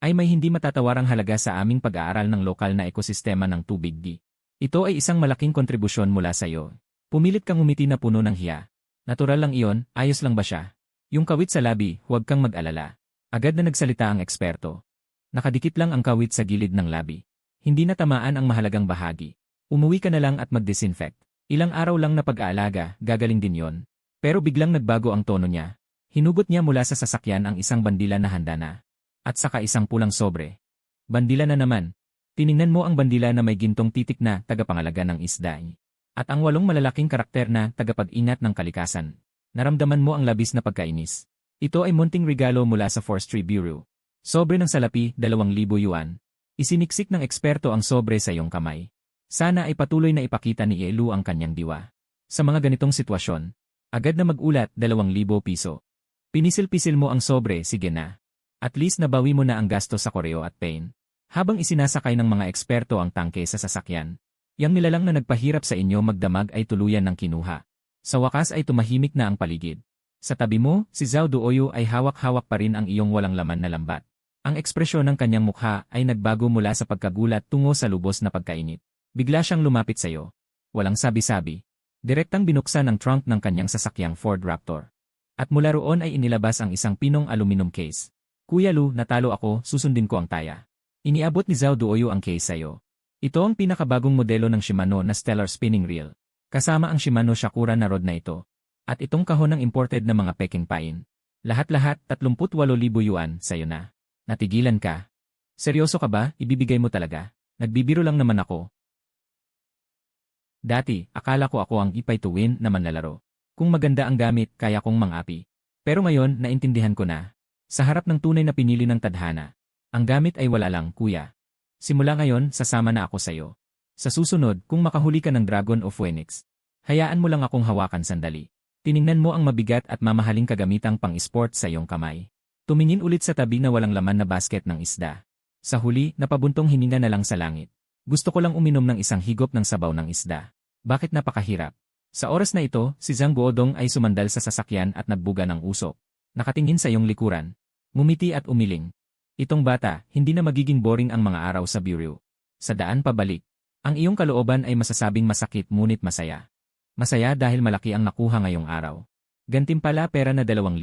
ay may hindi matatawarang halaga sa aming pag-aaral ng lokal na ekosistema ng tubig. Ito ay isang malaking kontribusyon mula sa iyo. Pumilit kang umiti na puno ng hiya. Natural lang iyon, ayos lang ba siya? Yung kawit sa labi, huwag kang mag-alala. Agad na nagsalita ang eksperto. Nakadikit lang ang kawit sa gilid ng labi. Hindi na tamaan ang mahalagang bahagi. Umuwi ka na lang at mag-disinfect. Ilang araw lang na pag-aalaga, gagaling din yon. Pero biglang nagbago ang tono niya. Hinugot niya mula sa sasakyan ang isang bandila na handa na. At saka isang pulang sobre. Bandila na naman. Tiningnan mo ang bandila na may gintong titik na tagapangalaga ng isda. At ang 8 malalaking karakter na tagapag-ingat ng kalikasan. Naramdaman mo ang labis na pagkainis. Ito ay munting regalo mula sa Forestry Bureau. Sobre ng salapi, 2,000 yuan. Isiniksik ng eksperto ang sobre sa iyong kamay. Sana ay patuloy na ipakita ni Elu ang kanyang diwa. Sa mga ganitong sitwasyon, agad na mag-ulat 2,000 piso. Pinisil-pisil mo ang sobre, sige na. At least nabawi mo na ang gasto sa koreo at pain. Habang isinasakay ng mga eksperto ang tangke sa sasakyan, yang nilalang na nagpahirap sa inyo magdamag ay tuluyan ng kinuha. Sa wakas ay tumahimik na ang paligid. Sa tabi mo, si Zhao Duoyu ay hawak-hawak pa rin ang iyong walang laman na lambat. Ang ekspresyon ng kanyang mukha ay nagbago mula sa pagkagulat tungo sa lubos na pagkainit. Bigla siyang lumapit sa iyo. Walang sabi-sabi. Direktang binuksan ang trunk ng kanyang sasakyang Ford Raptor. At mula roon ay inilabas ang isang pinong aluminum case. Kuya Lu, natalo ako, susundin ko ang taya. Iniabot ni Zhao Duoyu ang case sa iyo. Ito ang pinakabagong modelo ng Shimano na Stellar Spinning Reel. Kasama ang Shimano Shakura na rod na ito. At itong kahon ng imported na mga peking pain. Lahat-lahat 38,000 yuan sa'yo na. Natigilan ka. Seryoso ka ba? Ibibigay mo talaga? Nagbibiro lang naman ako. Dati, akala ko ako ang ipay to win na manlalaro. Kung maganda ang gamit, kaya kong mangapi. Pero ngayon, naintindihan ko na. Sa harap ng tunay na pinili ng tadhana, ang gamit ay wala lang, kuya. Simula ngayon, sasama na ako sa'yo. Sa susunod, kung makahuli ka ng Dragon o Phoenix, hayaan mo lang akong hawakan sandali. Tiningnan mo ang mabigat at mamahaling kagamitang pang-sport sa iyong kamay. Tumingin ulit sa tabi na walang laman na basket ng isda. Sa huli, napabuntong hininga na lang sa langit. Gusto ko lang uminom ng isang higop ng sabaw ng isda. Bakit napakahirap? Sa oras na ito, si Zhang Guodong ay sumandal sa sasakyan at nagbuga ng usok. Nakatingin sa iyong likuran. Ngumiti at umiling. Itong bata, hindi na magiging boring ang mga araw sa bureau. Sa daan pabalik, ang iyong kalooban ay masasabing masakit ngunit masaya. Masaya dahil malaki ang nakuha ngayong araw. Gantimpala pera na 2,000.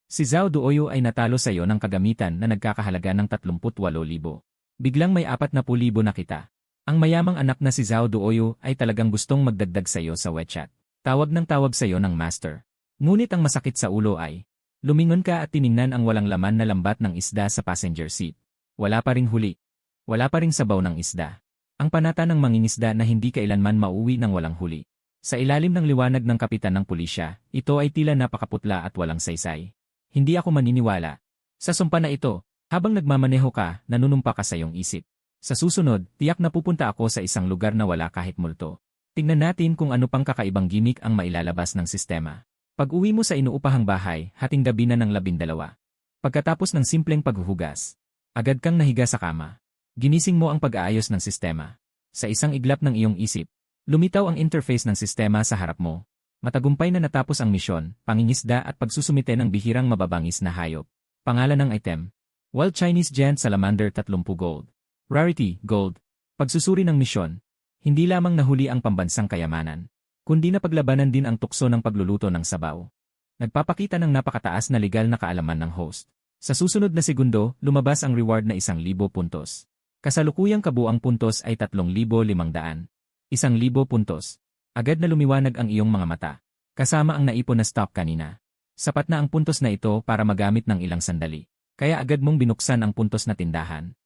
Si Zhao Duoyu ay natalo sa iyo ng kagamitan na nagkakahalaga ng 38,000. Biglang may 40,000 na kita. Ang mayamang anak na si Zhao Duoyu ay talagang gustong magdagdag sa iyo sa WeChat. Tawag ng tawag sa iyo ng master. Ngunit ang masakit sa ulo ay, lumingon ka at tiningnan ang walang laman na lambat ng isda sa passenger seat. Wala pa ring huli. Wala pa ring sabaw ng isda. Ang panata ng mangingisda na hindi kailanman mauwi ng walang huli. Sa ilalim ng liwanag ng kapitan ng pulisya, ito ay tila napakaputla at walang saysay. Hindi ako maniniwala. Sa sumpa na ito, habang nagmamaneho ka, nanunumpa ka sa iyong isip. Sa susunod, tiyak na pupunta ako sa isang lugar na wala kahit multo. Tingnan natin kung ano pang kakaibang gimmick ang mailalabas ng sistema. Pag-uwi mo sa inuupahang bahay, hating gabi na ng 12. Pagkatapos ng simpleng paghuhugas, agad kang nahiga sa kama. Ginising mo ang pag-aayos ng sistema. Sa isang iglap ng iyong isip, lumitaw ang interface ng sistema sa harap mo. Matagumpay na natapos ang misyon, pangingisda at pagsusumite ng bihirang mababangis na hayop. Pangalan ng item, Wild Chinese Giant Salamander 30 gold. Rarity, gold. Pagsusuri ng misyon, hindi lamang nahuli ang pambansang kayamanan, kundi napaglabanan din ang tukso ng pagluluto ng sabaw. Nagpapakita ng napakataas na legal na kaalaman ng host. Sa susunod na segundo, lumabas ang reward na 1,000 puntos. Kasalukuyang kabuang puntos ay 3,500. 1,000 puntos. Agad na lumiwanag ang iyong mga mata. Kasama ang naipon na stock kanina. Sapat na ang puntos na ito para magamit ng ilang sandali. Kaya agad mong binuksan ang puntos na tindahan.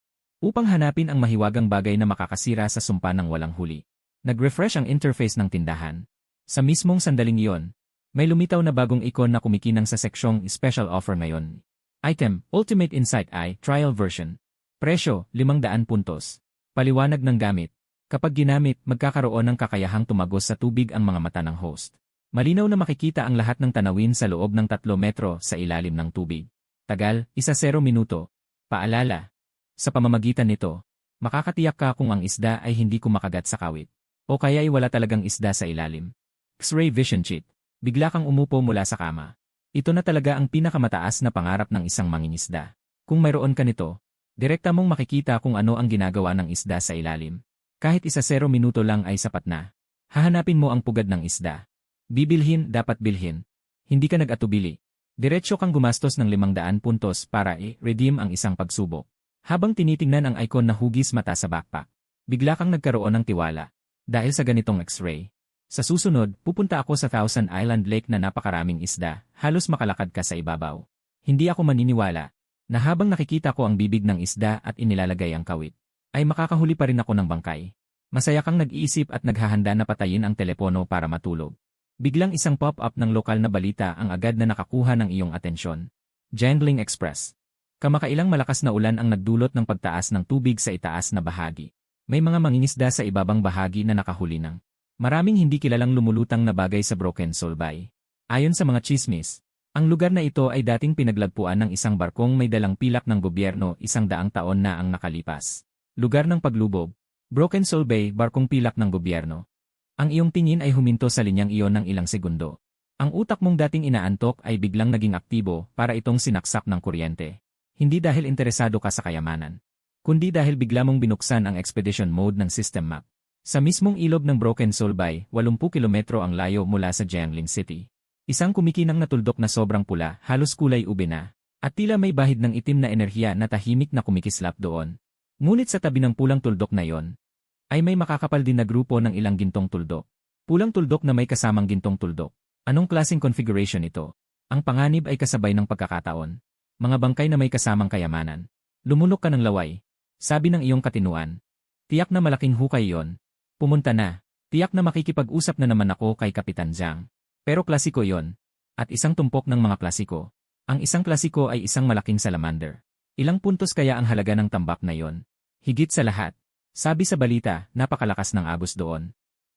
Upang hanapin ang mahiwagang bagay na makakasira sa sumpa ng walang huli. Nag-refresh ang interface ng tindahan. Sa mismong sandaling iyon, may lumitaw na bagong ikon na kumikinang sa seksyong Special Offer ngayon. Item, Ultimate Insight Eye, Trial Version. Presyo, 500 puntos. Paliwanag ng gamit. Kapag ginamit, magkakaroon ng kakayahang tumagos sa tubig ang mga mata ng host. Malinaw na makikita ang lahat ng tanawin sa loob ng 3 metro sa ilalim ng tubig. Tagal, 1-0 minuto. Paalala. Sa pamamagitan nito, makakatiyak ka kung ang isda ay hindi kumakagat sa kawit. O kaya ay wala talagang isda sa ilalim. X-ray vision cheat. Bigla kang umupo mula sa kama. Ito na talaga ang pinakamataas na pangarap ng isang mangingisda. Kung mayroon ka nito, Direkta mong makikita kung ano ang ginagawa ng isda sa ilalim. Kahit 1-0 minuto lang ay sapat na. Hahanapin mo ang pugad ng isda. Bibilhin, dapat bilhin. Hindi ka nag-atubili. Diretso kang gumastos ng 500 puntos para i-redeem ang isang pagsubok. Habang tinitingnan ang icon na hugis mata sa backpack, bigla kang nagkaroon ng tiwala. Dahil sa ganitong X-ray. Sa susunod, pupunta ako sa Thousand Island Lake na napakaraming isda, halos makalakad ka sa ibabaw. Hindi ako maniniwala na habang nakikita ko ang bibig ng isda at inilalagay ang kawit, ay makakahuli pa rin ako ng bangkay. Masaya kang nag-iisip at naghahanda na patayin ang telepono para matulog. Biglang isang pop-up ng lokal na balita ang agad na nakakuha ng iyong atensyon. Jangling Express. Kamakailang malakas na ulan ang nagdulot ng pagtaas ng tubig sa itaas na bahagi. May mga mangingisda sa ibabang bahagi na nakahuli ng maraming hindi kilalang lumulutang na bagay sa Broken Soul Bay. Ayon sa mga chismis, ang lugar na ito ay dating pinaglagpuan ng isang barkong may dalang pilak ng gobyerno 100 taon na ang nakalipas. Lugar ng paglubog, Broken Soul Bay, barkong pilak ng gobyerno. Ang iyong tingin ay huminto sa linyang iyon ng ilang segundo. Ang utak mong dating inaantok ay biglang naging aktibo para itong sinaksak ng kuryente. Hindi dahil interesado ka sa kayamanan, kundi dahil bigla mong binuksan ang expedition mode ng system map. Sa mismong ilog ng Broken Soul Bay, 80 kilometro ang layo mula sa Jiangling City. Isang kumikinang na tuldok na sobrang pula, halos kulay ube na, at tila may bahid ng itim na enerhiya na tahimik na kumikislap doon. Ngunit sa tabi ng pulang tuldok na yon, ay may makakapal din na grupo ng ilang gintong tuldok. Pulang tuldok na may kasamang gintong tuldok. Anong klaseng configuration ito? Ang panganib ay kasabay ng pagkakataon. Mga bangkay na may kasamang kayamanan. Lumulok ka ng laway. Sabi ng iyong katinuan. Tiyak na malaking hukay yon. Pumunta na. Tiyak na makikipag-usap na naman ako kay Kapitan Zhang. Pero klasiko yon. At isang tumpok ng mga klasiko. Ang isang klasiko ay isang malaking salamander. Ilang puntos kaya ang halaga ng tambak na yon? Higit sa lahat. Sabi sa balita, napakalakas ng agos doon.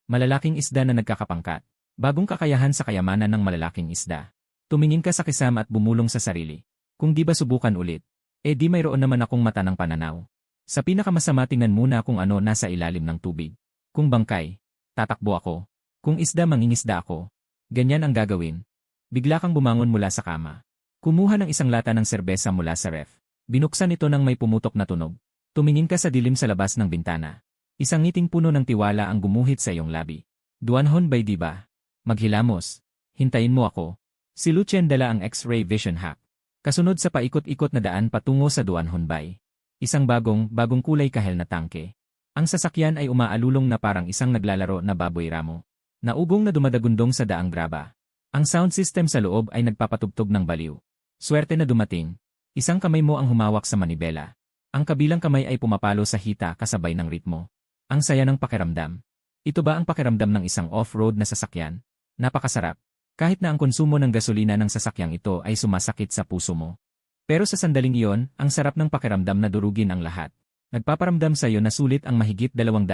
Malalaking isda na nagkakapangkat. Bagong kakayahan sa kayamanan ng malalaking isda. Tumingin ka sa kisama at bumulong sa sarili. Kung di ba subukan ulit? Di mayroon naman akong mata ng pananaw. Sa pinakamasama tingnan muna kung ano nasa ilalim ng tubig. Kung bangkay, tatakbo ako. Kung isda mangingisda ako. Ganyan ang gagawin. Bigla kang bumangon mula sa kama. Kumuha ng isang lata ng serbesa mula sa ref. Binuksan ito nang may pumutok na tunog. Tumingin ka sa dilim sa labas ng bintana. Isang ngiting puno ng tiwala ang gumuhit sa iyong labi. Duanhon Bay di ba? Maghilamos. Hintayin mo ako. Si Lucien dala ang X-ray vision hack. Kasunod sa paikot-ikot na daan patungo sa Duanhon Bay. Isang bagong kulay kahel na tangke. Ang sasakyan ay umaalulong na parang isang naglalaro na baboy ramo. Naugong na dumadagundong sa daang graba. Ang sound system sa loob ay nagpapatugtog ng baliw. Swerte na dumating. Isang kamay mo ang humawak sa manibela. Ang kabilang kamay ay pumapalo sa hita kasabay ng ritmo. Ang saya ng pakiramdam. Ito ba ang pakiramdam ng isang off-road na sasakyan? Napakasarap. Kahit na ang konsumo ng gasolina ng sasakyang ito ay sumasakit sa puso mo. Pero sa sandaling iyon, ang sarap ng pakiramdam na durugin ang lahat. Nagpaparamdam sa iyo na sulit ang mahigit 200,000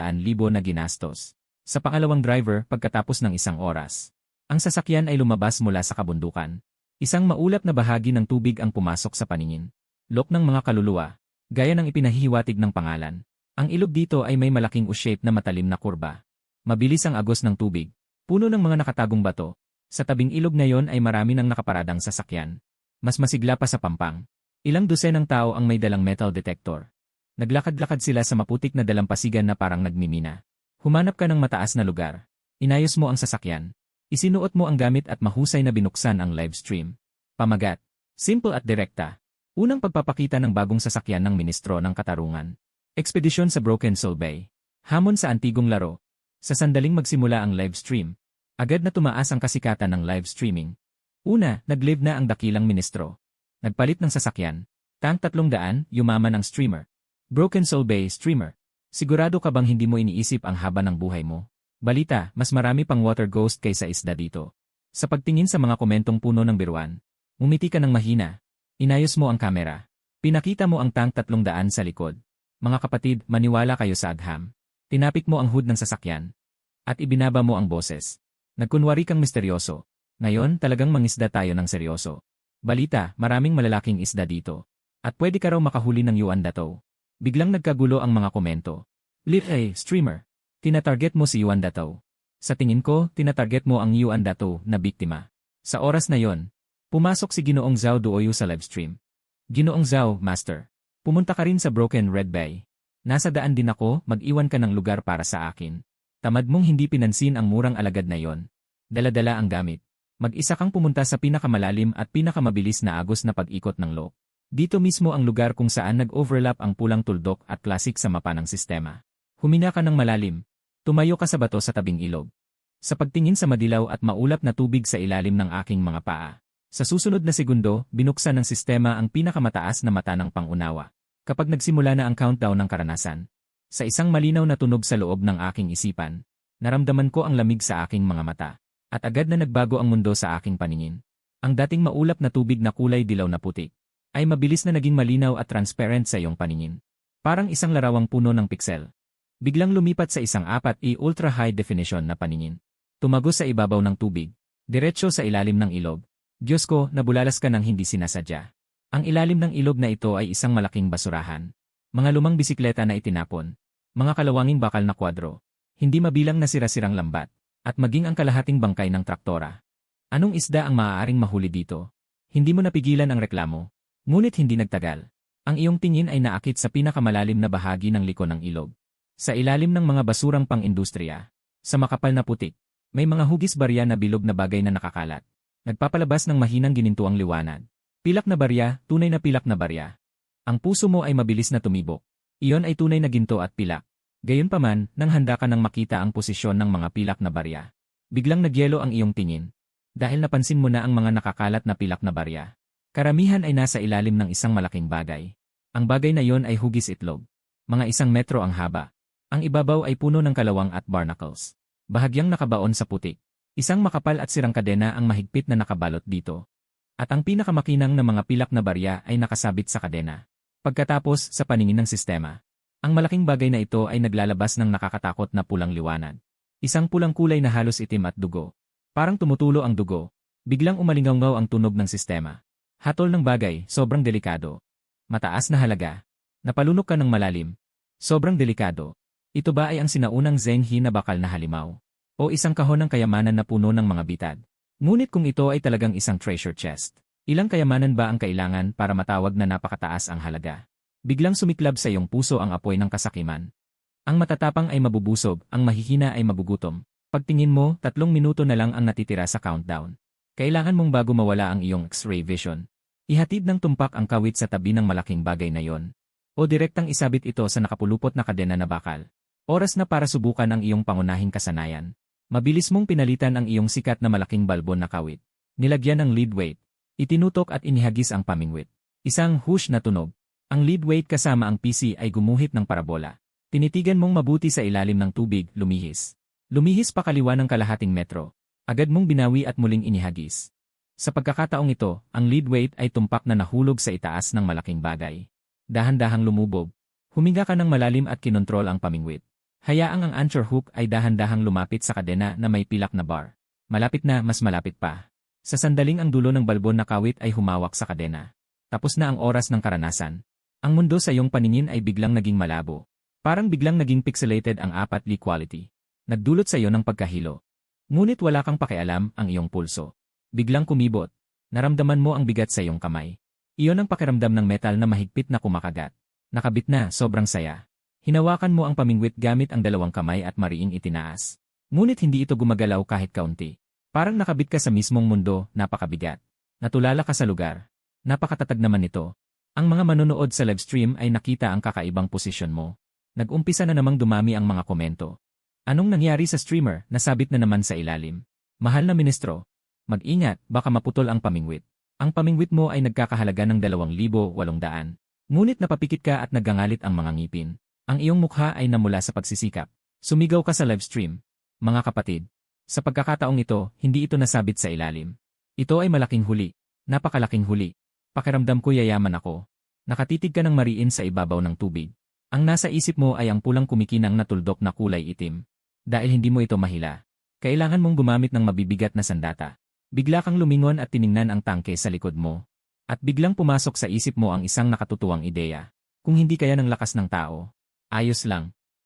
na ginastos. Sa pangalawang driver, pagkatapos ng isang oras, ang sasakyan ay lumabas mula sa kabundukan. Isang maulap na bahagi ng tubig ang pumasok sa paningin. Lok ng mga kaluluwa, gaya ng ipinahihiwatig ng pangalan. Ang ilog dito ay may malaking U-shape na matalim na kurba. Mabilis ang agos ng tubig. Puno ng mga nakatagong bato. Sa tabing ilog na yon ay marami ng nakaparadang sasakyan. Mas masigla pa sa Pampang. Ilang dosenang tao ang may dalang metal detector. Naglakad-lakad sila sa maputik na dalampasigan na parang nagmimina. Humanap ka ng mataas na lugar. Inayos mo ang sasakyan. Isinuot mo ang gamit at mahusay na binuksan ang live stream. Pamagat. Simple at direkta. Unang pagpapakita ng bagong sasakyan ng Ministro ng Katarungan. Ekspedisyon sa Broken Soul Bay. Hamon sa antigong laro. Sa sandaling magsimula ang live stream, agad na tumaas ang kasikatan ng live streaming. Una, nag-live na ang dakilang ministro. Nagpalit ng sasakyan. Tank 300, yumaman ang streamer. Broken Soul Bay streamer. Sigurado ka bang hindi mo iniisip ang haba ng buhay mo? Balita, mas marami pang water ghost kaysa isda dito. Sa pagtingin sa mga komentong puno ng biruan, umiti ka ng mahina. Inayos mo ang kamera. Pinakita mo ang tank 300 sa likod. Mga kapatid, maniwala kayo sa agham. Tinapik mo ang hood ng sasakyan. At ibinaba mo ang boses. Nagkunwari kang misteryoso. Ngayon, talagang mangisda tayo ng seryoso. Balita, maraming malalaking isda dito. At pwede ka raw makahuli ng Yuan Dato. Biglang nagkagulo ang mga komento. Streamer. Tinatarget mo si Yuan Dato. Sa tingin ko, tinatarget mo ang Yuan Dato na biktima. Sa oras na yon, pumasok si Ginoong Zhao Duoyu sa livestream. Ginoong Zhao, Master. Pumunta ka rin sa Broken Red Bay. Nasa daan din ako, mag-iwan ka ng lugar para sa akin. Tamad mong hindi pinansin ang murang alagad na yon. Dala-dala ang gamit. Mag-isa kang pumunta sa pinakamalalim at pinakamabilis na agos na pag-ikot ng loop. Dito mismo ang lugar kung saan nag-overlap ang pulang tuldok at klasik sa mapa ng sistema. Humina ka ng malalim. Tumayo ka sa bato sa tabing ilog. Sa pagtingin sa madilaw at maulap na tubig sa ilalim ng aking mga paa. Sa susunod na segundo, binuksan ng sistema ang pinakamataas na mata ng pangunawa. Kapag nagsimula na ang countdown ng karanasan, sa isang malinaw na tunog sa loob ng aking isipan, naramdaman ko ang lamig sa aking mga mata, at agad na nagbago ang mundo sa aking paningin. Ang dating maulap na tubig na kulay dilaw na putik, ay mabilis na naging malinaw at transparent sa iyong paningin. Parang isang larawang puno ng piksel. Biglang lumipat sa isang 4K ultra high definition na paningin. Tumagos sa ibabaw ng tubig, diretsyo sa ilalim ng ilog. Diyos ko, nabulalas ka ng hindi sinasadya. Ang ilalim ng ilog na ito ay isang malaking basurahan. Mga lumang bisikleta na itinapon. Mga kalawanging bakal na kwadro. Hindi mabilang na sira-sirang lambat. At maging ang kalahating bangkay ng traktora. Anong isda ang maaaring mahuli dito? Hindi mo napigilan ang reklamo. Ngunit hindi nagtagal. Ang iyong tingin ay naakit sa pinakamalalim na bahagi ng liko ng ilog. Sa ilalim ng mga basurang pang-industriya. Sa makapal na putik. May mga hugis barya na bilog na bagay na nakakalat. Nagpapalabas ng mahinang ginintuang liwanag. Pilak na barya, tunay na pilak na barya. Ang puso mo ay mabilis na tumibok. Iyon ay tunay na ginto at pilak. Gayunpaman, nang handa ka nang makita ang posisyon ng mga pilak na barya, biglang nagyelo ang iyong tingin. Dahil napansin mo na ang mga nakakalat na pilak na barya. Karamihan ay nasa ilalim ng isang malaking bagay. Ang bagay na iyon ay hugis itlog. Mga 1 metro ang haba. Ang ibabaw ay puno ng kalawang at barnacles. Bahagyang nakabaon sa putik. Isang makapal at sirang kadena ang mahigpit na nakabalot dito. At ang pinakamakinang na mga pilak na barya ay nakasabit sa kadena. Pagkatapos, sa paningin ng sistema, ang malaking bagay na ito ay naglalabas ng nakakatakot na pulang liwanag. Isang pulang kulay na halos itim at dugo. Parang tumutulo ang dugo. Biglang umalingaw ang tunog ng sistema. Hatol ng bagay, sobrang delikado. Mataas na halaga. Napalunok ka ng malalim. Sobrang delikado. Ito ba ay ang sinaunang Zhenghe na bakal na halimaw? O isang kahon ng kayamanan na puno ng mga bitad? Ngunit kung ito ay talagang isang treasure chest, ilang kayamanan ba ang kailangan para matawag na napakataas ang halaga? Biglang sumiklab sa iyong puso ang apoy ng kasakiman. Ang matatapang ay mabubusog, ang mahihina ay magugutom. Pagtingin mo, 3 minuto na lang ang natitira sa countdown. Kailangan mong bago mawala ang iyong X-ray vision. Ihatid ng tumpak ang kawit sa tabi ng malaking bagay na yon. O direktang isabit ito sa nakapulupot na kadena na bakal. Oras na para subukan ang iyong pangunahing kasanayan. Mabilis mong pinalitan ang iyong sikat na malaking balbon na kawit. Nilagyan ng lead weight. Itinutok at inihagis ang pamingwit. Isang whoosh na tunog. Ang lead weight kasama ang PC ay gumuhit ng parabola. Tinitigan mong mabuti sa ilalim ng tubig, lumihis. Lumihis pa kaliwa ng kalahating metro. Agad mong binawi at muling inihagis. Sa pagkakataong ito, ang lead weight ay tumpak na nahulog sa itaas ng malaking bagay. Dahan-dahang lumubog. Huminga ka ng malalim at kinontrol ang pamingwit. Hayaang ang anchor hook ay dahan-dahang lumapit sa kadena na may pilak na bar. Malapit na, mas malapit pa. Sa sandaling ang dulo ng balbon na kawit ay humawak sa kadena. Tapos na ang oras ng karanasan. Ang mundo sa iyong paningin ay biglang naging malabo. Parang biglang naging pixelated ang 4D quality. Nagdulot sa iyo ng pagkahilo. Ngunit wala kang pakialam ang iyong pulso. Biglang kumibot. Naramdaman mo ang bigat sa iyong kamay. Iyon ang pakiramdam ng metal na mahigpit na kumakagat. Nakabit na, sobrang saya. Hinawakan mo ang pamingwit gamit ang 2 kamay at mariing itinaas. Ngunit hindi ito gumagalaw kahit kaunti. Parang nakabit ka sa mismong mundo, napakabigat. Natulala ka sa lugar. Napakatatag naman ito. Ang mga manonood sa livestream ay nakita ang kakaibang posisyon mo. Nag-umpisa na namang dumami ang mga komento. Anong nangyari sa streamer? Nasabit na naman sa ilalim. Mahal na ministro. Mag-ingat, baka maputol ang pamingwit. Ang pamingwit mo ay nagkakahalaga ng 2,800. Ngunit napapikit ka at naggangalit ang mga ngipin. Ang iyong mukha ay namula sa pagsisikap. Sumigaw ka sa livestream. Mga kapatid, sa pagkakataong ito, hindi ito nasabit sa ilalim. Ito ay malaking huli. Napakalaking huli. Pakiramdam ko yayaman ako. Nakatitig ka ng mariin sa ibabaw ng tubig. Ang nasa isip mo ay ang pulang kumikinang na tuldok na kulay itim. Dahil hindi mo ito mahila, kailangan mong gumamit ng mabibigat na sandata. Bigla kang lumingon at tiningnan ang tangke sa likod mo. At biglang pumasok sa isip mo ang isang nakatutuwang ideya. Kung hindi kaya ng lakas ng tao, ayos lang.